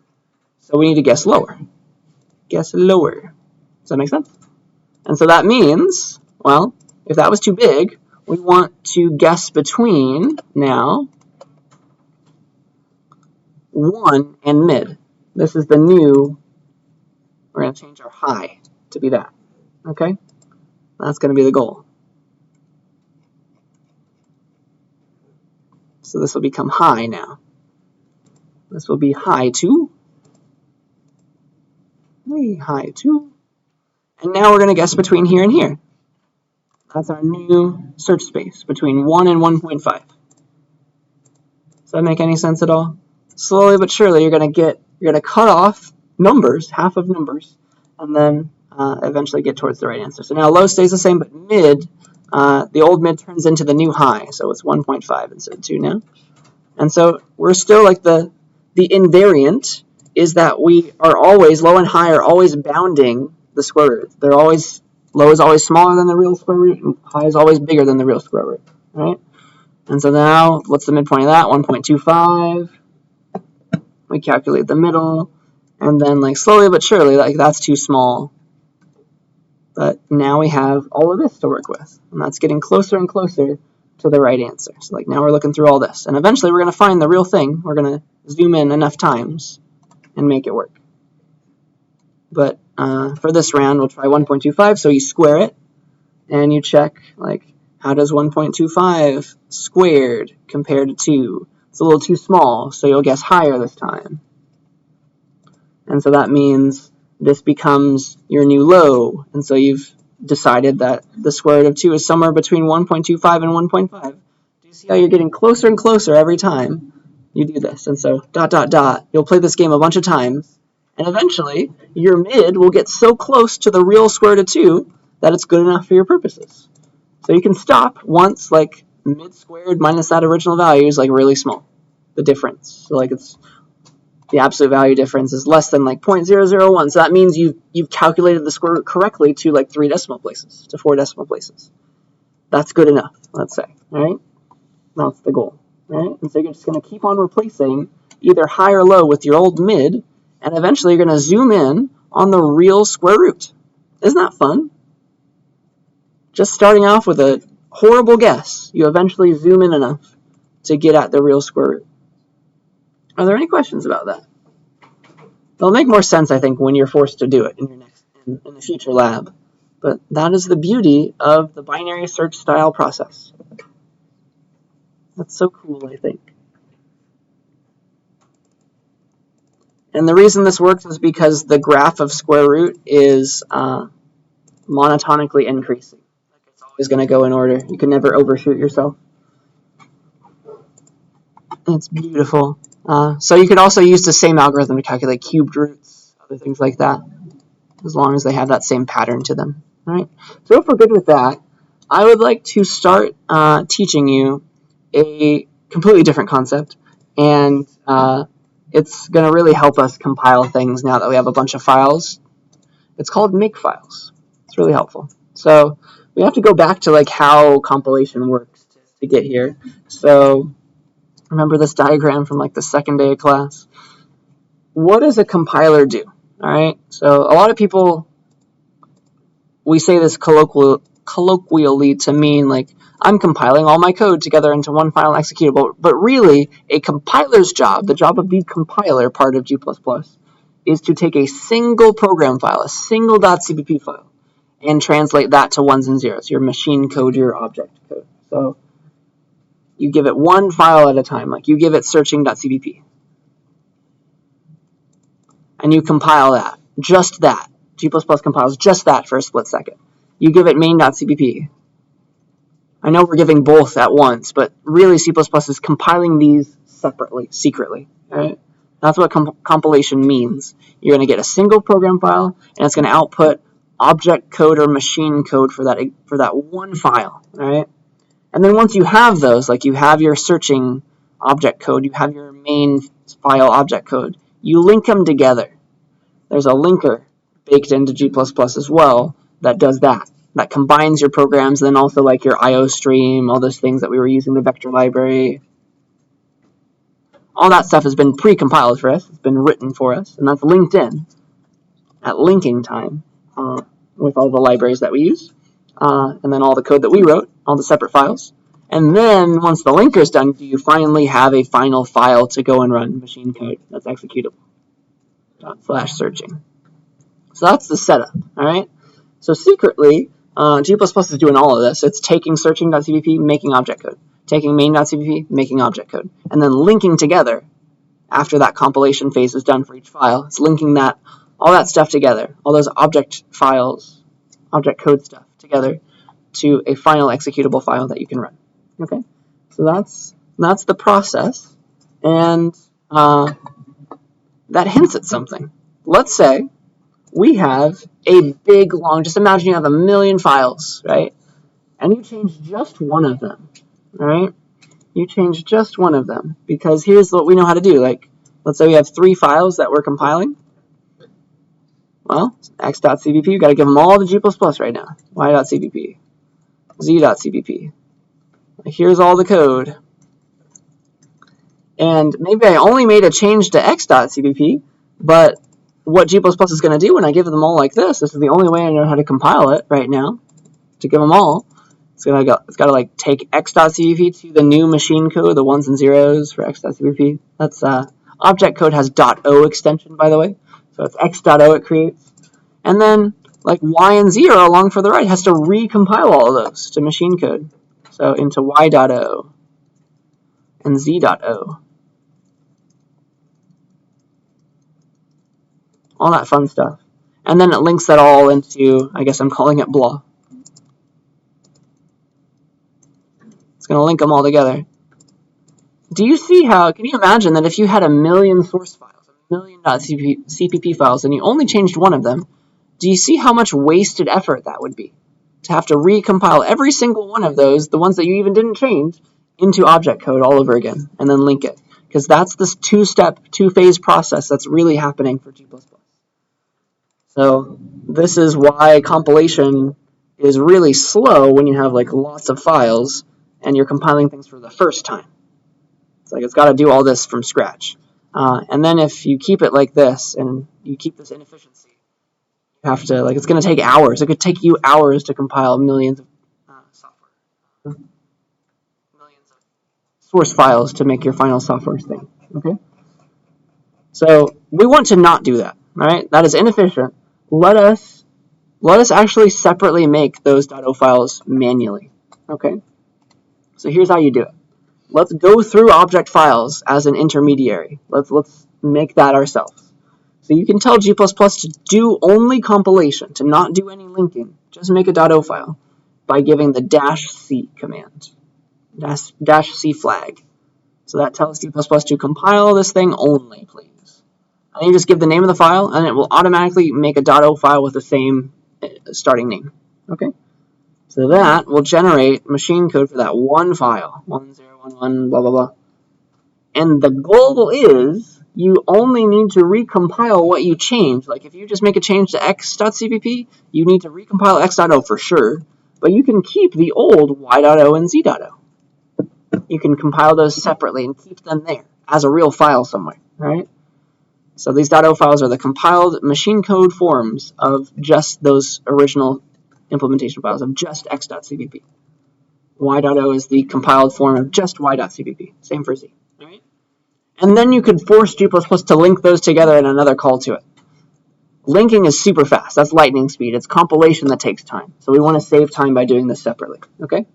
So we need to guess lower. Guess lower. Does that make sense? And so that means, well, if that was too big, we want to guess between, now, 1 and mid. This is the new, we're going to change our high to be that. Okay? That's going to be the goal. So this will become high now. This will be high 2. High 2. And now we're going to guess between here and here. That's our new search space, between 1 and 1.5. Does that make any sense at all? Slowly but surely, you're going to cut off numbers, half of numbers, and then eventually get towards the right answer. So now low stays the same, but mid, the old mid turns into the new high. So it's 1.5 instead of 2 now. And so we're still like the the invariant is that we are always, low and high are always bounding the square root. They're always, low is always smaller than the real square root, and high is always bigger than the real square root, right? And so now, what's the midpoint of that? 1.25. We calculate the middle, and then like slowly but surely, like that's too small. But now we have all of this to work with, and that's getting closer and closer to the right answer. So like now we're looking through all this, and eventually we're going to find the real thing. We're going to zoom in enough times and make it work. But for this round, we'll try 1.25. So you square it, and you check like how does 1.25 squared compare to 2? It's a little too small, so you'll guess higher this time. And so that means this becomes your new low, and so you've decided that the square root of 2 is somewhere between 1.25 and 1.5. Do you see how you're getting closer and closer every time you do this? And so dot, dot, dot, you'll play this game a bunch of times, and eventually your mid will get so close to the real square root of 2 that it's good enough for your purposes. So you can stop once, like, mid squared minus that original value is, like, really small, the difference. So, like, it's the absolute value difference is less than, like, 0.001. So that means you've calculated the square root correctly to, like, 3 decimal places, to 4 decimal places. That's good enough, let's say, all right? That's the goal, right? And so you're just going to keep on replacing either high or low with your old mid, and eventually you're going to zoom in on the real square root. Isn't that fun? Just starting off with a horrible guess, you eventually zoom in enough to get at the real square root. Are there any questions about that? It'll make more sense, I think, when you're forced to do it in the future lab. But that is the beauty of the binary search style process. That's so cool, I think. And the reason this works is because the graph of square root is monotonically increasing. It's always going to go in order. You can never overshoot yourself. It's beautiful. So you could also use the same algorithm to calculate cubed roots, other things like that, as long as they have that same pattern to them. All right. So if we're good with that, I would like to start teaching you a completely different concept, and it's going to really help us compile things now that we have a bunch of files. It's called makefiles. It's really helpful. So we have to go back to like how compilation works to get here. So remember this diagram from like the second day of class? What does a compiler do? All right. So a lot of people, we say this colloquially to mean like I'm compiling all my code together into one file and executable. But really, a compiler's job, the job of the compiler part of G++, is to take a single program file, a single .cpp file, and translate that to ones and zeros, your machine code, your object code. So you give it one file at a time, like you give it searching.cpp. And you compile that, just that. G++ compiles just that for a split second. You give it main.cpp. I know we're giving both at once, but really C++ is compiling these separately, secretly. Right? That's what compilation means. You're going to get a single program file, and it's going to output object code or machine code for that one file. Right? And then once you have those, like you have your searching object code, you have your main file object code, you link them together. There's a linker baked into G++ as well that does that. That combines your programs, and then also like your IO stream, all those things that we were using, the vector library. All that stuff has been pre-compiled for us. It's been written for us, and that's linked in at linking time with all the libraries that we use, and then all the code that we wrote, all the separate files. And then once the linker is done, do you finally have a final file to go and run machine code that's executable? /searching. So that's the setup, all right? So secretly, G++ is doing all of this. It's taking searching.cpp, making object code, taking main.cpp, making object code, and then linking together after that compilation phase is done for each file. It's linking that, all that stuff together, all those object files, object code stuff together to a final executable file that you can run. Okay, so that's the process, and that hints at something. Let's say we have a big, long, just imagine you have 1 million files, right? And you change just one of them, all right? You change just one of them, because here's what we know how to do. Like, Let's say we have 3 files that we're compiling. Well, x.cpp, we've got to give them all to G++ right now. y.cpp, z.cpp. Here's all the code. And maybe I only made a change to x.cpp, but what G++ is going to do when I give them all like this is the only way I know how to compile it right now, to give them all. It's got to like take x.cpp to the new machine code, the 1s and 0s for x.cpp. That's object code has .o extension, by the way, so it's x.o it creates. And then like y and z are along for the ride. It has to recompile all of those to machine code, so into y.o and z.o. All that fun stuff. And then it links that all into, I guess I'm calling it blah. It's going to link them all together. Do you see how, can you imagine that if you had a million source files, a million .cpp files, and you only changed one of them, do you see how much wasted effort that would be? To have to recompile every single one of those, the ones that you even didn't change, into object code all over again, and then link it. Because that's this two-step, two-phase process that's really happening for G++. So this is why compilation is really slow when you have like lots of files and you're compiling things for the first time. It's like it's got to do all this from scratch. And then if you keep it like this and you keep this inefficiency, you have to, like, it's going to take hours. It could take you hours to compile millions of software, millions of source files to make your final software thing. Okay. So we want to not do that. All right. That is inefficient. Let us actually separately make those .o files manually. Okay. So here's how you do it. Let's go through object files as an intermediary. Let's make that ourselves. So you can tell G++ to do only compilation, to not do any linking. Just make a .o file by giving the -c command, -c flag. So that tells G++ to compile this thing only, please. And you just give the name of the file, and it will automatically make a .o file with the same starting name. Okay. So that will generate machine code for that one file, 1011, blah, blah, blah. And the goal is you only need to recompile what you change. Like if you just make a change to x.cpp, you need to recompile x.o for sure, but you can keep the old y.o and z.o. You can compile those separately and keep them there as a real file somewhere, right? So these .o files are the compiled machine code forms of just those original implementation files of just x.cpp. y.o is the compiled form of just y.cpp. Same for z. All right? And then you could force G++ to link those together in another call to it. Linking is super fast. That's lightning speed. It's compilation that takes time. So we want to save time by doing this separately. Okay.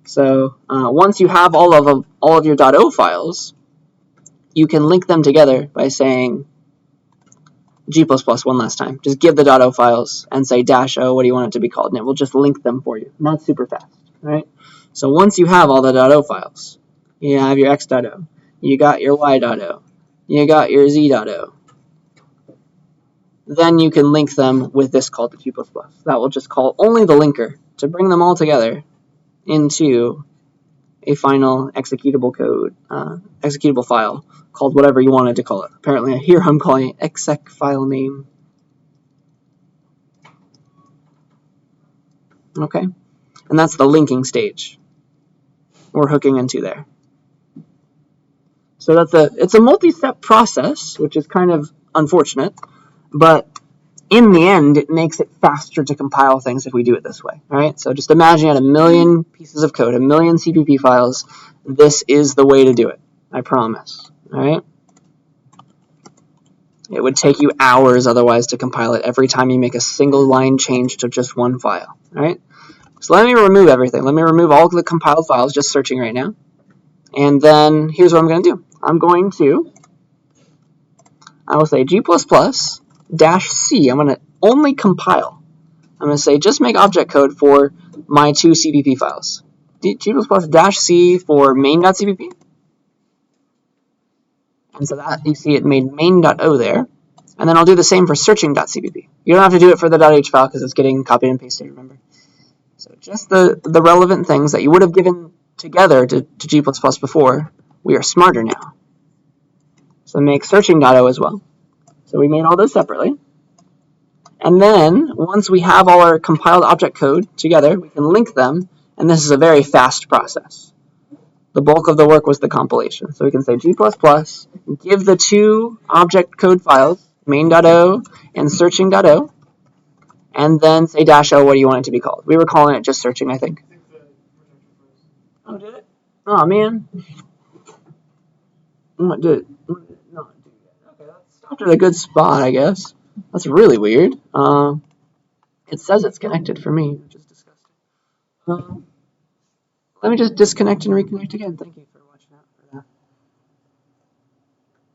So once you have all of your .o files, you can link them together by saying G++ one last time. Just give the .o files and say -o, what do you want it to be called? And it will just link them for you. And that's super fast. Right. So once you have all the .o files, you have your x.o. You got your y.o, you got your z.o. Then you can link them with this call to G++. That will just call only the linker to bring them all together into a final executable code, executable file called whatever you wanted to call it. Apparently here I'm calling it exec file name. Okay, and that's the linking stage we're hooking into there. So it's a multi-step process, which is kind of unfortunate, but in the end, it makes it faster to compile things if we do it this way, right? So just imagine you had a million pieces of code, a million CPP files. This is the way to do it, I promise, all right? It would take you hours otherwise to compile it every time you make a single line change to just one file, all right? So let me remove everything. Let me remove all of the compiled files, just searching right now. And then here's what I'm going to do. I will say G++-C. I'm going to only compile. I'm going to say just make object code for my 2 CPP files. G++-C for main.cpp. And so that, you see it made main.o there. And then I'll do the same for searching.cpp. You don't have to do it for the .h file because it's getting copied and pasted, remember? So just the relevant things that you would have given together to G++ before, we are smarter now. So make searching.o as well. So we made all those separately. And then once we have all our compiled object code together, we can link them, and this is a very fast process. The bulk of the work was the compilation. So we can say G++, give the two object code files, main.o and searching.o, and then say -o, what do you want it to be called? We were calling it just searching, I think. Oh, did it? Oh, man. What did it not do that? Okay, that stopped at a good spot, I guess. That's really weird. It says it's connected for me, which is disgusting. Let me just disconnect and reconnect again. Thank you for watching out for that.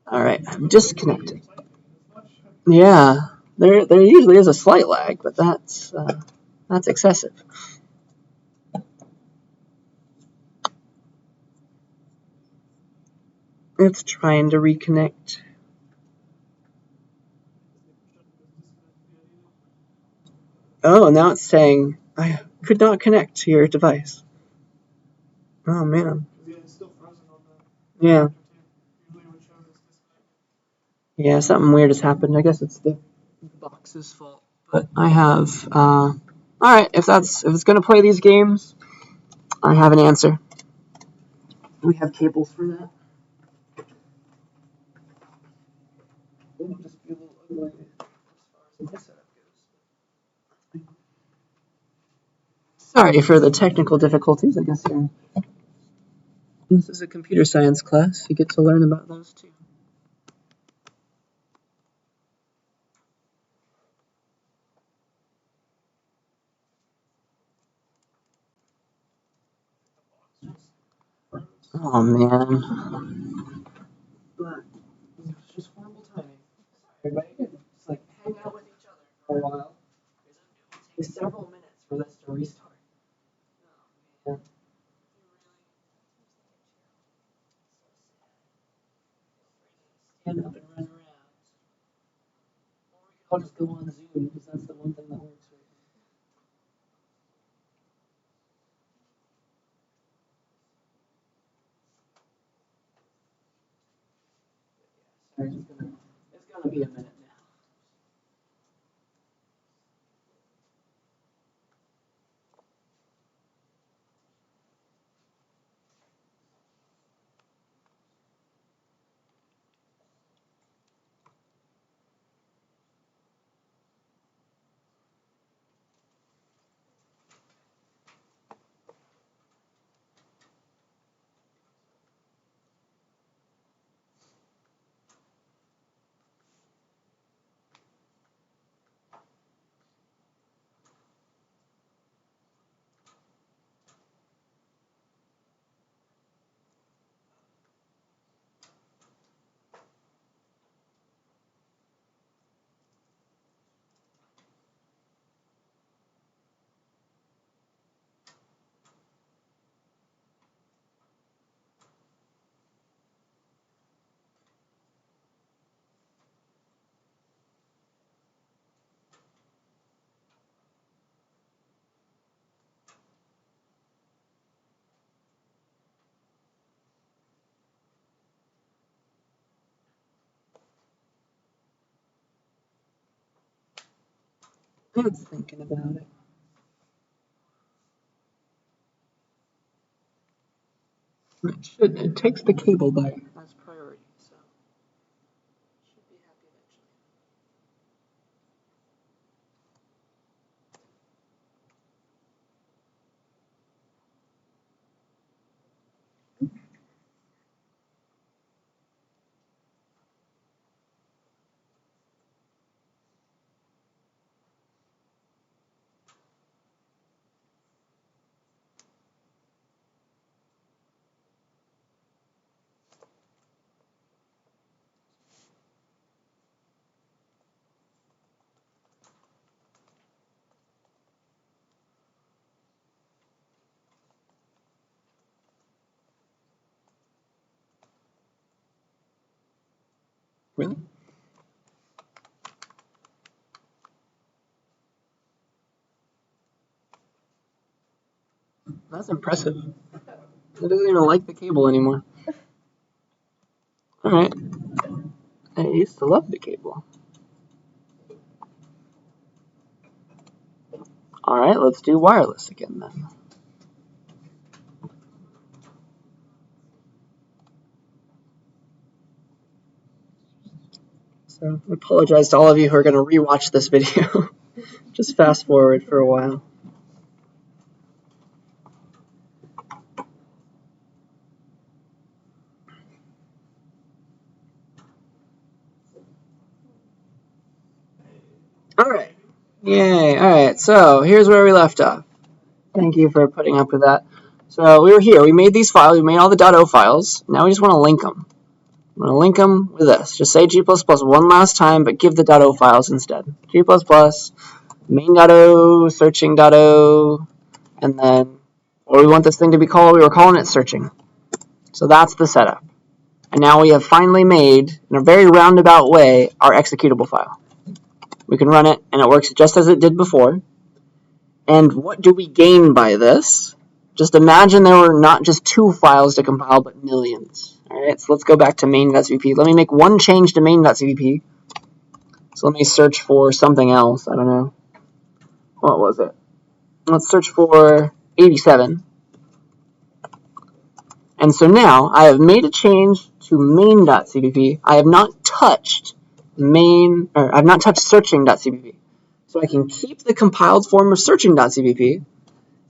All right, I'm disconnected. Yeah, there usually is a slight lag, but that's excessive. It's trying to reconnect. Oh, now it's saying I could not connect to your device. Oh man. Yeah. Yeah, something weird has happened. I guess it's the box's fault. But I have all right, if it's gonna play these games, I have an answer. We have cables for that. It'll just be a little ugly as far as my setup goes. Sorry for the technical difficulties. I guess this is a computer science class. You get to learn about those too. Oh man. But it's just horrible timing. Everybody just like hang out with each other for a while. It will take several minutes for this to restart. Oh man. Stand up and run around. Or we can all just go on Zoom because that's the one thing that works right now. Sorry, it's gonna be a minute now. I'm thinking about it. It takes the cable by as priority, so should be happy eventually. Really? That's impressive. It doesn't even like the cable anymore. All right. I used to love the cable. Alright, let's do wireless again then. So I apologize to all of you who are going to rewatch this video. Just fast forward for a while. Alright. Yay. Alright, so here's where we left off. Thank you for putting up with that. So we were here. We made these files. We made all the .o files. Now we just want to link them. I'm going to link them with this. Just say G++ one last time, but give the .o files instead. G++, main.o, searching.o, and then what we want this thing to be called, we were calling it searching. So that's the setup. And now we have finally made, in a very roundabout way, our executable file. We can run it, and it works just as it did before. And what do we gain by this? Just imagine there were not just 2 files to compile, but millions. Alright, so let's go back to main.cpp. Let me make one change to main.cpp. So let me search for something else. I don't know. What was it? Let's search for 87. And so now I have made a change to main.cpp. I have not touched searching.cpp. So I can keep the compiled form of searching.cpp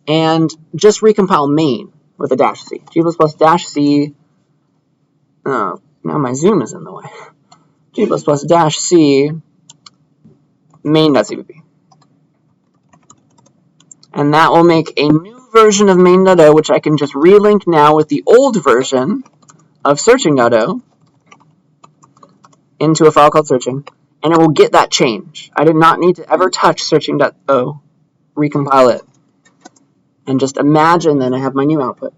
and just recompile main with a -c. G++ -c. Oh, now my zoom is in the way. G++ -c main.cpp. And that will make a new version of main.o, which I can just relink now with the old version of searching.o into a file called searching, and it will get that change. I did not need to ever touch searching.o, recompile it, and just imagine then I have my new output.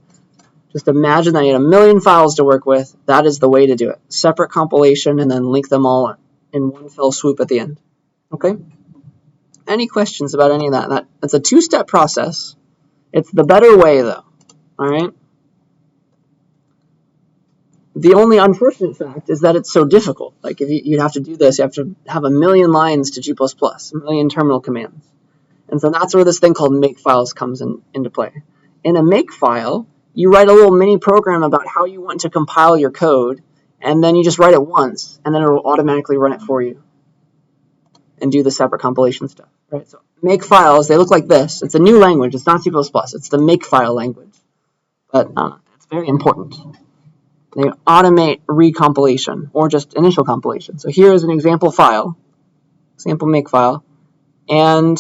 Just imagine that I need a million files to work with. That is the way to do it. Separate compilation and then link them all in one fell swoop at the end. Okay? Any questions about any of that? That's a 2-step process. It's the better way though. Alright? The only unfortunate fact is that it's so difficult. Like if you'd have to do this, you have to have a million lines to G++, a million terminal commands. And so that's where this thing called makefiles comes into play. In a makefile, you write a little mini program about how you want to compile your code, and then you just write it once, and then it will automatically run it for you and do the separate compilation stuff. Right? So makefiles, they look like this. It's a new language. It's not C++. It's the makefile language. But it's very important. They automate recompilation or just initial compilation. So here is an example file, example makefile, and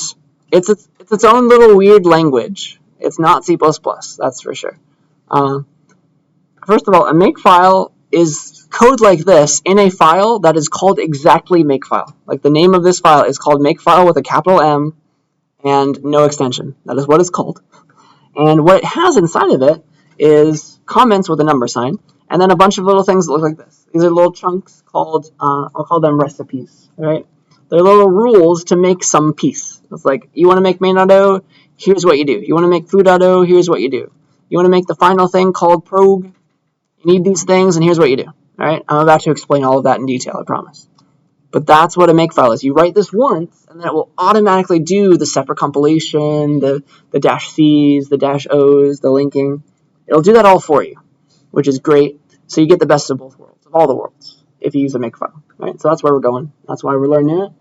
it's its own little weird language. It's not C++, that's for sure. First of all, a makefile is code like this in a file that is called exactly makefile. Like the name of this file is called makefile with a capital M and no extension. That is what it's called. And what it has inside of it is comments with a number sign, and then a bunch of little things that look like this. These are little chunks called, I'll call them recipes, right? They're little rules to make some piece. It's like, you want to make main.o, here's what you do. You want to make foo.o, here's what you do. You want to make the final thing called prog, you need these things, and here's what you do. All right, I'm about to explain all of that in detail, I promise. But that's what a makefile is. You write this once, and then it will automatically do the separate compilation, the -c's, the -o's, the linking. It'll do that all for you, which is great. So you get the best of both worlds, of all the worlds, if you use a makefile. Right? So that's where we're going. That's why we're learning it.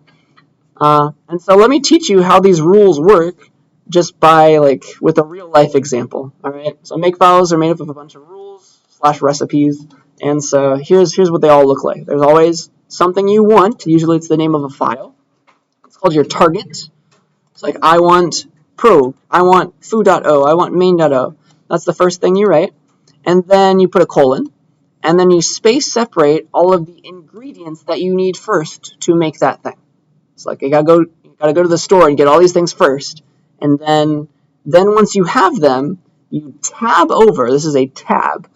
And so let me teach you how these rules work just by, with a real-life example. All right. So makefiles are made up of a bunch of rules / recipes. And so here's what they all look like. There's always something you want. Usually it's the name of a file. It's called your target. It's like, I want prog, I want foo.o, I want main.o. That's the first thing you write. And then you put a colon. And then you space separate all of the ingredients that you need first to make that thing. It's like you gotta go to the store and get all these things first. And then once you have them, you tab over. This is a tab.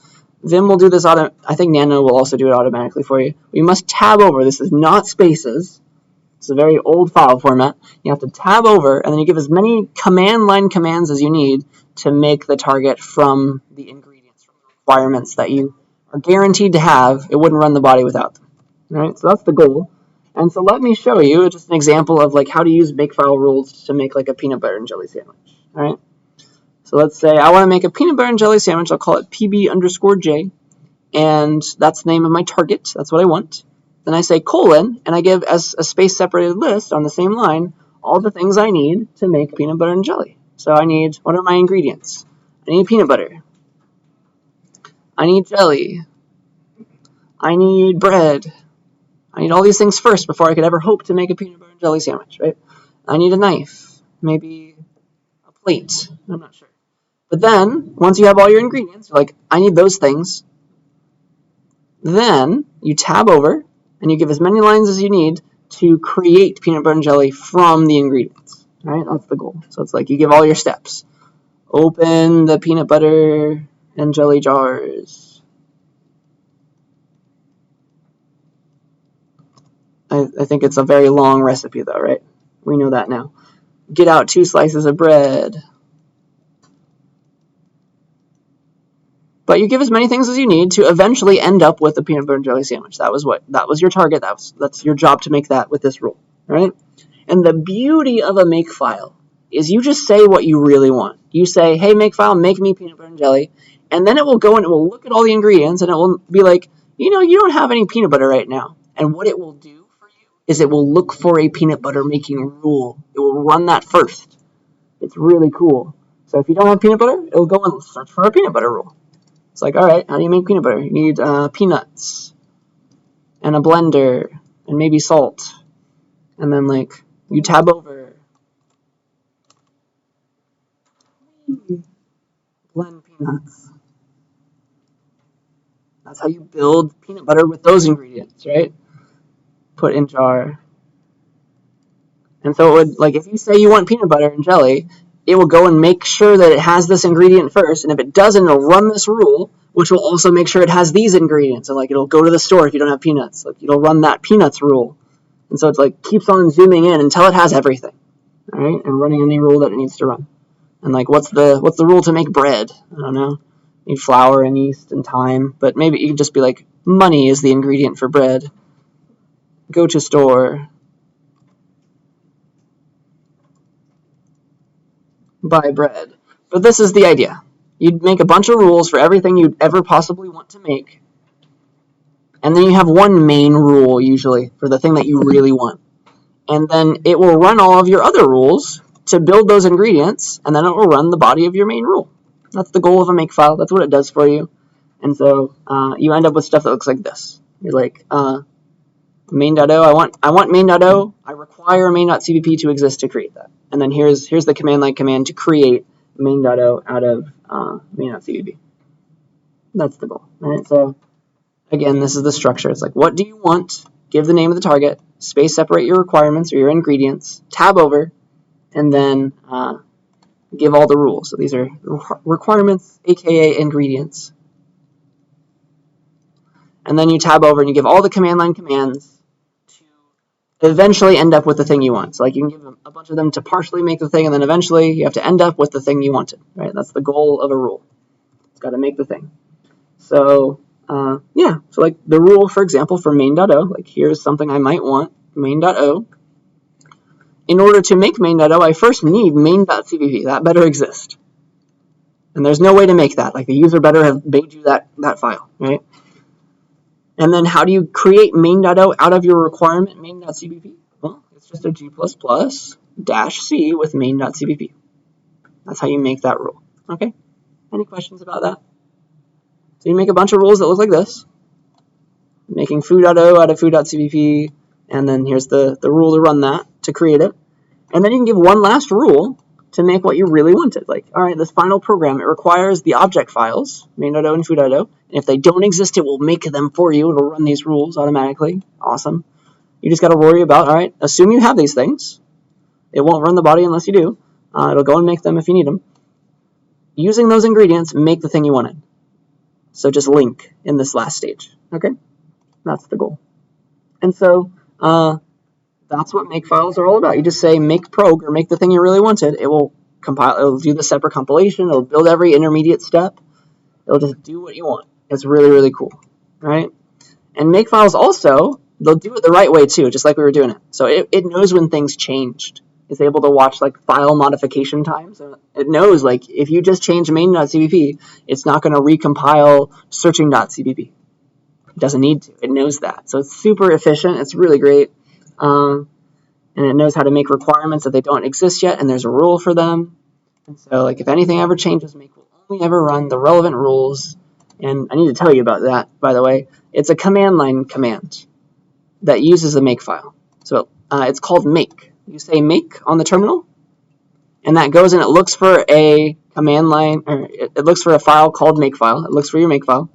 Vim will do this I think Nano will also do it automatically for you. You must tab over. This is not spaces. It's a very old file format. You have to tab over, and then you give as many command line commands as you need to make the target from the ingredients, from the requirements that you are guaranteed to have. It wouldn't run the body without them. Right, so that's the goal. And so let me show you just an example of like how to use makefile rules to make like a peanut butter and jelly sandwich. All right. So let's say I want to make a peanut butter and jelly sandwich. I'll call it PB_J, and that's the name of my target. That's what I want. Then I say colon, and I give as a space-separated list on the same line all the things I need to make peanut butter and jelly. So I need, what are my ingredients? I need peanut butter. I need jelly. I need bread. I need all these things first before I could ever hope to make a peanut butter and jelly sandwich, right? I need a knife, maybe a plate. I'm not sure. But then, once you have all your ingredients, you're like, I need those things. Then you tab over and you give as many lines as you need to create peanut butter and jelly from the ingredients. Right? That's the goal. So it's like you give all your steps. Open the peanut butter and jelly jars. I think it's a very long recipe though, right? We know that now. Get out 2 slices of bread. But you give as many things as you need to eventually end up with a peanut butter and jelly sandwich. That was your target. That's your job to make that with this rule, right? And the beauty of a makefile is you just say what you really want. You say, hey, makefile, make me peanut butter and jelly. And then it will go and it will look at all the ingredients and it will be like, you don't have any peanut butter right now. And what it will do for you is it will look for a peanut butter making rule. It will run that first. It's really cool. So if you don't have peanut butter, it will go and search for a peanut butter rule. It's like, all right, how do you make peanut butter? You need peanuts and a blender and maybe salt. And then, like, you tab over. Blend peanuts. That's how you build peanut butter with those ingredients, right? Put in jar. And so it would, like, if you say you want peanut butter and jelly, it will go and make sure that it has this ingredient first. And if it doesn't, it'll run this rule, which will also make sure it has these ingredients. And, like, it'll go to the store if you don't have peanuts. Like, it'll run that peanuts rule. And so it's, like, keeps on zooming in until it has everything, all right? And running any rule that it needs to run. And, like, what's the rule to make bread? I don't know. You need flour and yeast and time. But maybe you could just be like, money is the ingredient for bread. Go to store. Buy bread. But this is the idea. You'd make a bunch of rules for everything you'd ever possibly want to make. And then you have one main rule, usually, for the thing that you really want. And then it will run all of your other rules to build those ingredients, and then it will run the body of your main rule. That's the goal of a makefile. That's what it does for you. And so you end up with stuff that looks like this. You're like, main.o, I want main.o. I require main.cpp to exist to create that. And then here's the command line command to create main.o out of main.cpp. That's the goal. All right. So again, this is the structure. It's like, what do you want? Give the name of the target, space separate your requirements or your ingredients, tab over, and then give all the rules. So these are requirements, aka ingredients. And then you tab over and you give all the command line commands to eventually end up with the thing you want. So like you can give a bunch of them to partially make the thing, and then eventually you have to end up with the thing you wanted, right? That's the goal of a rule. It's got to make the thing. So yeah, so like the rule, for example, for main.o, like here's something I might want, main.o. In order to make main.o, I first need main.cpp. That better exist. And there's no way to make that. Like the user better have made you that file, right? And then how do you create main.o out of your requirement main.cpp? Well, it's just a g++ -c with main.cpp. That's how you make that rule. Okay? Any questions about that? So you make a bunch of rules that look like this. Making foo.o out of foo.cpp, and then here's the rule to run that, to create it. And then you can give one last rule to make what you really wanted. Like, all right, this final program, it requires the object files, main.o and foo.o, and if they don't exist, it will make them for you. It'll run these rules automatically. Awesome. You just got to worry about, all right, assume you have these things. It won't run the body unless you do. It'll go and make them if you need them. Using those ingredients, make the thing you wanted. So just link in this last stage, okay? That's the goal. And so that's what makefiles are all about. You just say make prog or make the thing you really wanted. It will compile. It'll do the separate compilation. It'll build every intermediate step. It'll just do what you want. It's really, really cool, right? And makefiles also they'll do it the right way too, just like we were doing it. So it knows when things changed. It's able to watch like file modification times. It knows like if you just change main.cpp, it's not going to recompile searching.cpp. It doesn't need to. It knows that. So it's super efficient. It's really great. And it knows how to make requirements that they don't exist yet, and there's a rule for them. And so like if anything ever changes, make will only ever run the relevant rules. And I need to tell you about that, by the way. It's a command line command that uses a make file. So it's called make. You say make on the terminal, and that goes and it looks for a command line, or it looks for a file called makefile. It looks for your makefile,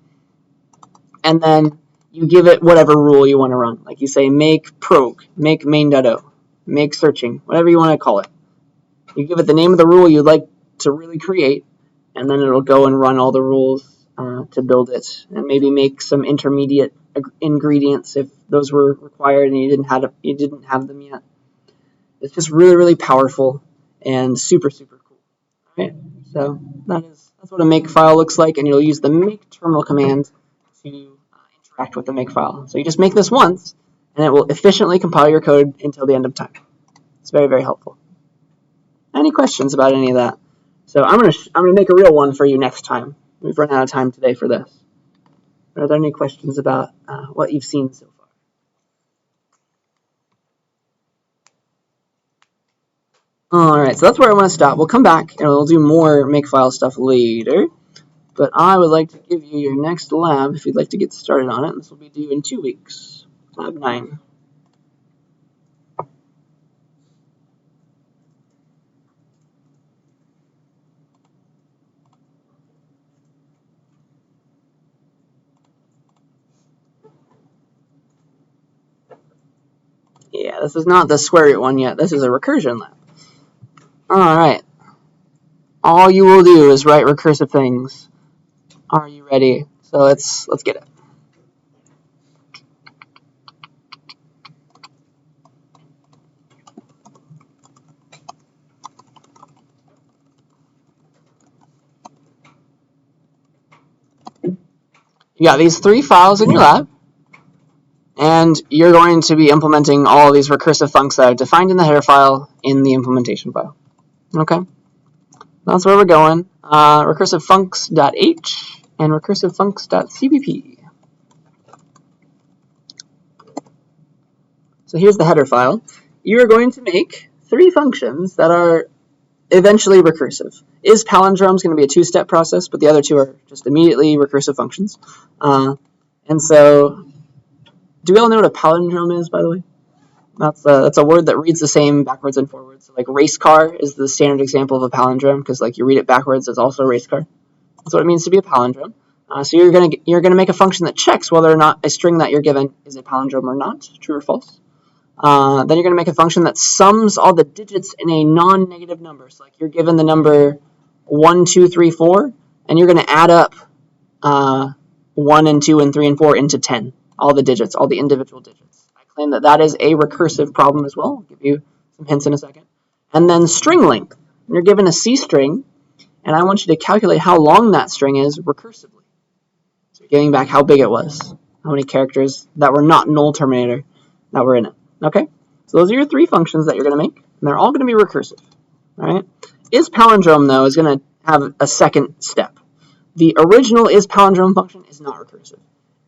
and then you give it whatever rule you want to run. Like you say make prog, make main.o, make searching, whatever you want to call it. You give it the name of the rule you'd like to really create, and then it'll go and run all the rules to build it, and maybe make some intermediate ingredients if those were required and you didn't have them yet. It's just really, really powerful and super, super cool. All right, so that's what a make file looks like, and you'll use the make terminal command to interact with the make file. So you just make this once, and it will efficiently compile your code until the end of time. It's very, very helpful. Any questions about any of that? So I'm gonna make a real one for you next time. We've run out of time today for this. Are there any questions about what you've seen so far? Alright, so that's where I want to stop. We'll come back and we'll do more makefile stuff later. But I would like to give you your next lab if you'd like to get started on it. This will be due in 2 weeks. Lab 9. Yeah, this is not the square root one yet. This is a recursion lab. Alright. All you will do is write recursive things. Are you ready? So let's get it. You got these 3 files in your lab, and you're going to be implementing all of these recursive functions that are defined in the header file in the implementation file. Okay? That's where we're going. Recursive funcs.h and recursive funcs.cpp. So here's the header file. You're going to make 3 functions that are eventually recursive. Is palindrome is going to be a 2-step process, but the other 2 are just immediately recursive functions. And so, do we all know what a palindrome is, by the way? That's a word that reads the same backwards and forwards. So like race car is the standard example of a palindrome because like you read it backwards, it's also a race car. That's what it means to be a palindrome. So you're gonna make a function that checks whether or not a string that you're given is a palindrome or not, true or false. Then you're going to make a function that sums all the digits in a non-negative number. So like you're given the number 1, 2, 3, 4, and you're going to add up 1 and 2 and 3 and 4 into 10. All the digits, all the individual digits. I claim that that is a recursive problem as well. I'll give you some hints in a second. And then string length. You're given a C string, and I want you to calculate how long that string is recursively. So you're getting back how big it was, how many characters that were not null terminator that were in it. Okay, so those are your 3 functions that you're going to make, and they're all going to be recursive. All right. Is palindrome, though, is going to have a second step. The original is palindrome function is not recursive.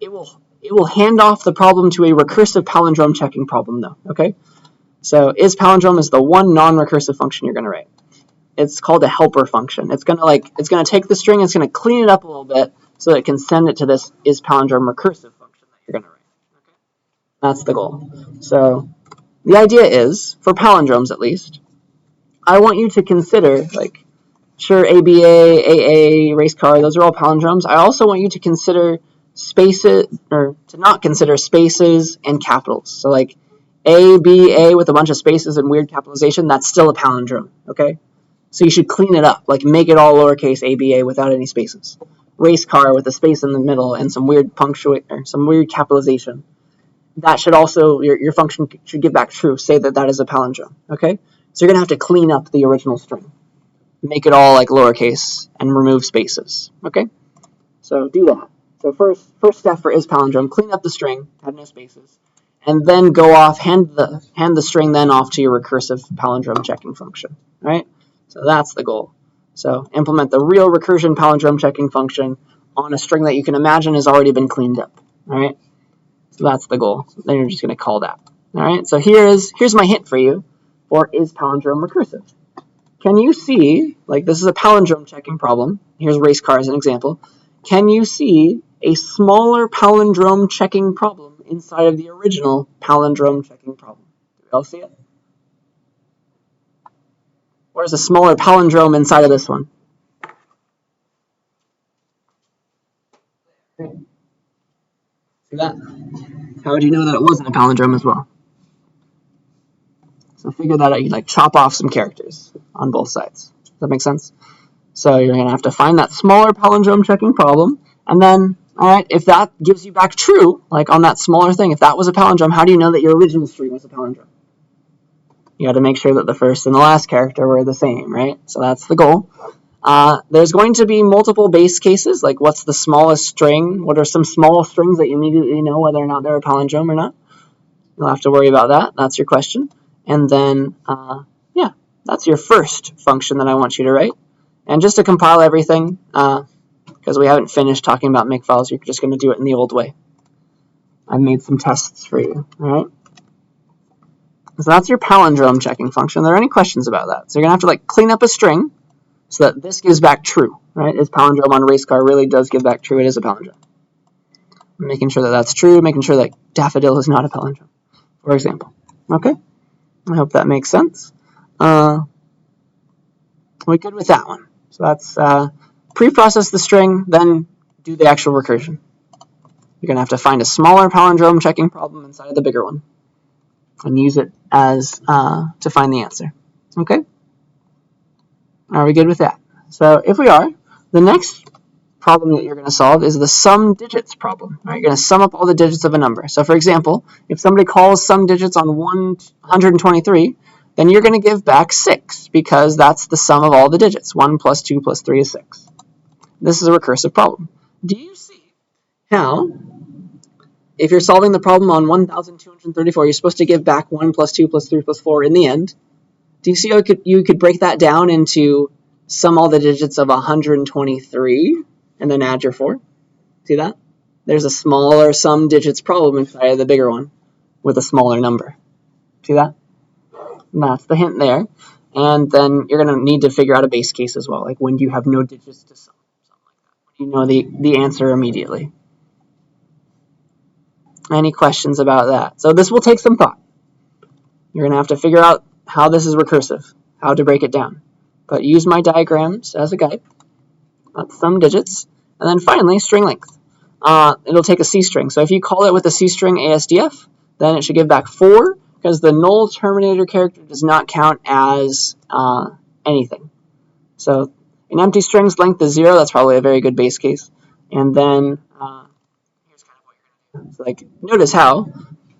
It will hand off the problem to a recursive palindrome checking problem, though. Okay, so is palindrome is the one non-recursive function you're going to write. It's called a helper function. It's going to take the string, it's going to clean it up a little bit so that it can send it to this is palindrome recursive function that you're going to write. Okay, that's the goal. So the idea is, for palindromes at least, I want you to consider, like, sure, ABA, AA, race car, those are all palindromes. I also want you to consider spaces, or to not consider spaces and capitals. So, like, ABA with a bunch of spaces and weird capitalization, that's still a palindrome, okay? So you should clean it up, like, make it all lowercase ABA without any spaces. Race car with a space in the middle and some weird punctuation, or some weird capitalization. That should also, your function should give back true, say that that is a palindrome, okay? So you're going to have to clean up the original string. Make it all like lowercase and remove spaces, okay? So do that. So first step for is palindrome, clean up the string, have no spaces, and then go off, hand the string then off to your recursive palindrome checking function, right? So that's the goal. So implement the real recursion palindrome checking function on a string that you can imagine has already been cleaned up, all right? So that's the goal. Then you're just going to call that, all right? So here's my hint for you for is palindrome recursive. Can you see, like this is a palindrome checking problem. Here's race car as an example. Can you see a smaller palindrome checking problem inside of the original palindrome checking problem? Do we all see it? Or is a smaller palindrome inside of this one? See that? How would you know that it wasn't a palindrome as well? So figure that out. You'd like chop off some characters on both sides. Does that make sense? So you're going to have to find that smaller palindrome checking problem, and then, all right, if that gives you back true, like on that smaller thing, if that was a palindrome, how do you know that your original string was a palindrome? You got to make sure that the first and the last character were the same, right? So that's the goal. There's going to be multiple base cases, like what's the smallest string? What are some small strings that you immediately know whether or not they're a palindrome or not? You'll have to worry about that. That's your question. And then, yeah, that's your first function that I want you to write. And just to compile everything, because we haven't finished talking about makefiles, you're just going to do it in the old way. I've made some tests for you, all right? So that's your palindrome checking function. Are there any questions about that? So you're going to have to like clean up a string so that this gives back true, right? Is palindrome on race car really does give back true? It is a palindrome. Making sure that that's true, making sure that daffodil is not a palindrome, for example. Okay? I hope that makes sense. We're good with that one. So that's pre-process the string, then do the actual recursion. You're going to have to find a smaller palindrome checking problem inside of the bigger one and use it as to find the answer. Okay? Are we good with that? So if we are, the next problem that you're going to solve is the sum digits problem. Right? You're going to sum up all the digits of a number. So for example, if somebody calls sum digits on 123, then you're going to give back 6 because that's the sum of all the digits. 1 plus 2 plus 3 is 6. This is a recursive problem. Do you see how, if you're solving the problem on 1234, you're supposed to give back 1 plus 2 plus 3 plus 4 in the end? Do you see how you could break that down into sum all the digits of 123 and then add your 4? See that? There's a smaller sum digits problem inside of the bigger one with a smaller number. See that? And that's the hint there. And then you're going to need to figure out a base case as well, like when do you have no digits to sum, something like that. When do you know the answer immediately? Any questions about that? So this will take some thought. You're going to have to figure out how this is recursive, how to break it down. But use my diagrams as a guide. That's sum digits. And then finally, string length. It'll take a C string. So if you call it with a C string ASDF, then it should give back 4 because the null terminator character does not count as anything. So an empty string's length is 0. That's probably a very good base case. And then here's kind of what you're going to do. So like, notice how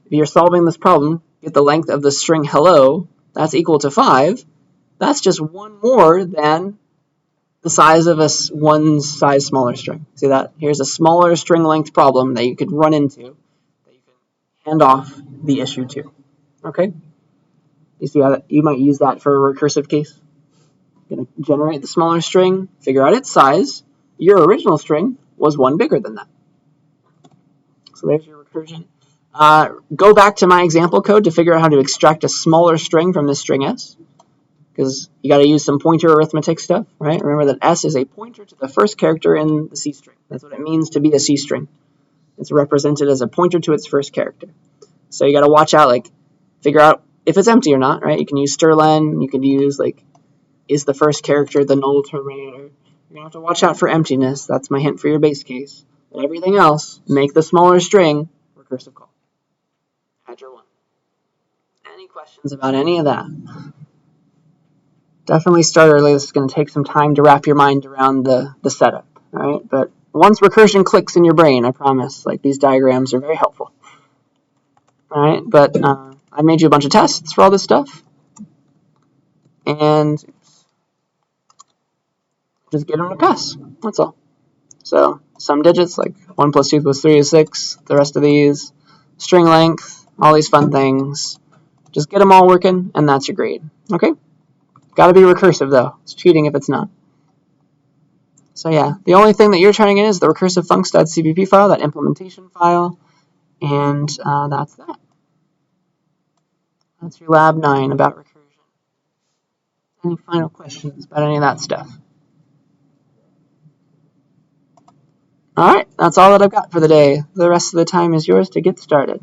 if you're solving this problem, get the length of the string hello, that's equal to 5. That's just one more than the size of a one size smaller string. See that? Here's a smaller string length problem that you could run into, that you can hand off the issue to. Okay? You see how you might use that for a recursive case? You're going to generate the smaller string, figure out its size. Your original string was one bigger than that. So there's your recursion. Go back to my example code to figure out how to extract a smaller string from this string S, because you got to use some pointer arithmetic stuff, right? Remember that S is a pointer to the first character in the C string. That's what it means to be a C string. It's represented as a pointer to its first character. So you got to watch out, like, figure out if it's empty or not, right? You can use strlen, you can use, like, is the first character the null terminator? You're going to have to watch out for emptiness. That's my hint for your base case. But everything else, make the smaller string recursive call. Add your 1. Any questions about any of that? Definitely start early. This is going to take some time to wrap your mind around the setup, all right? But once recursion clicks in your brain, I promise, like, these diagrams are very helpful. All right, but I made you a bunch of tests for all this stuff. And just get them to pass. That's all. So sum digits, like 1 plus 2 plus 3 is 6. The rest of these, string length, all these fun things. Just get them all working, and that's your grade. Okay? Got to be recursive, though. It's cheating if it's not. So yeah, the only thing that you're turning in is the recursive funcs.cpp file, that implementation file, and that's that. That's your lab 9 about recursion. Any final questions about any of that stuff? All right, that's all that I've got for the day. The rest of the time is yours to get started.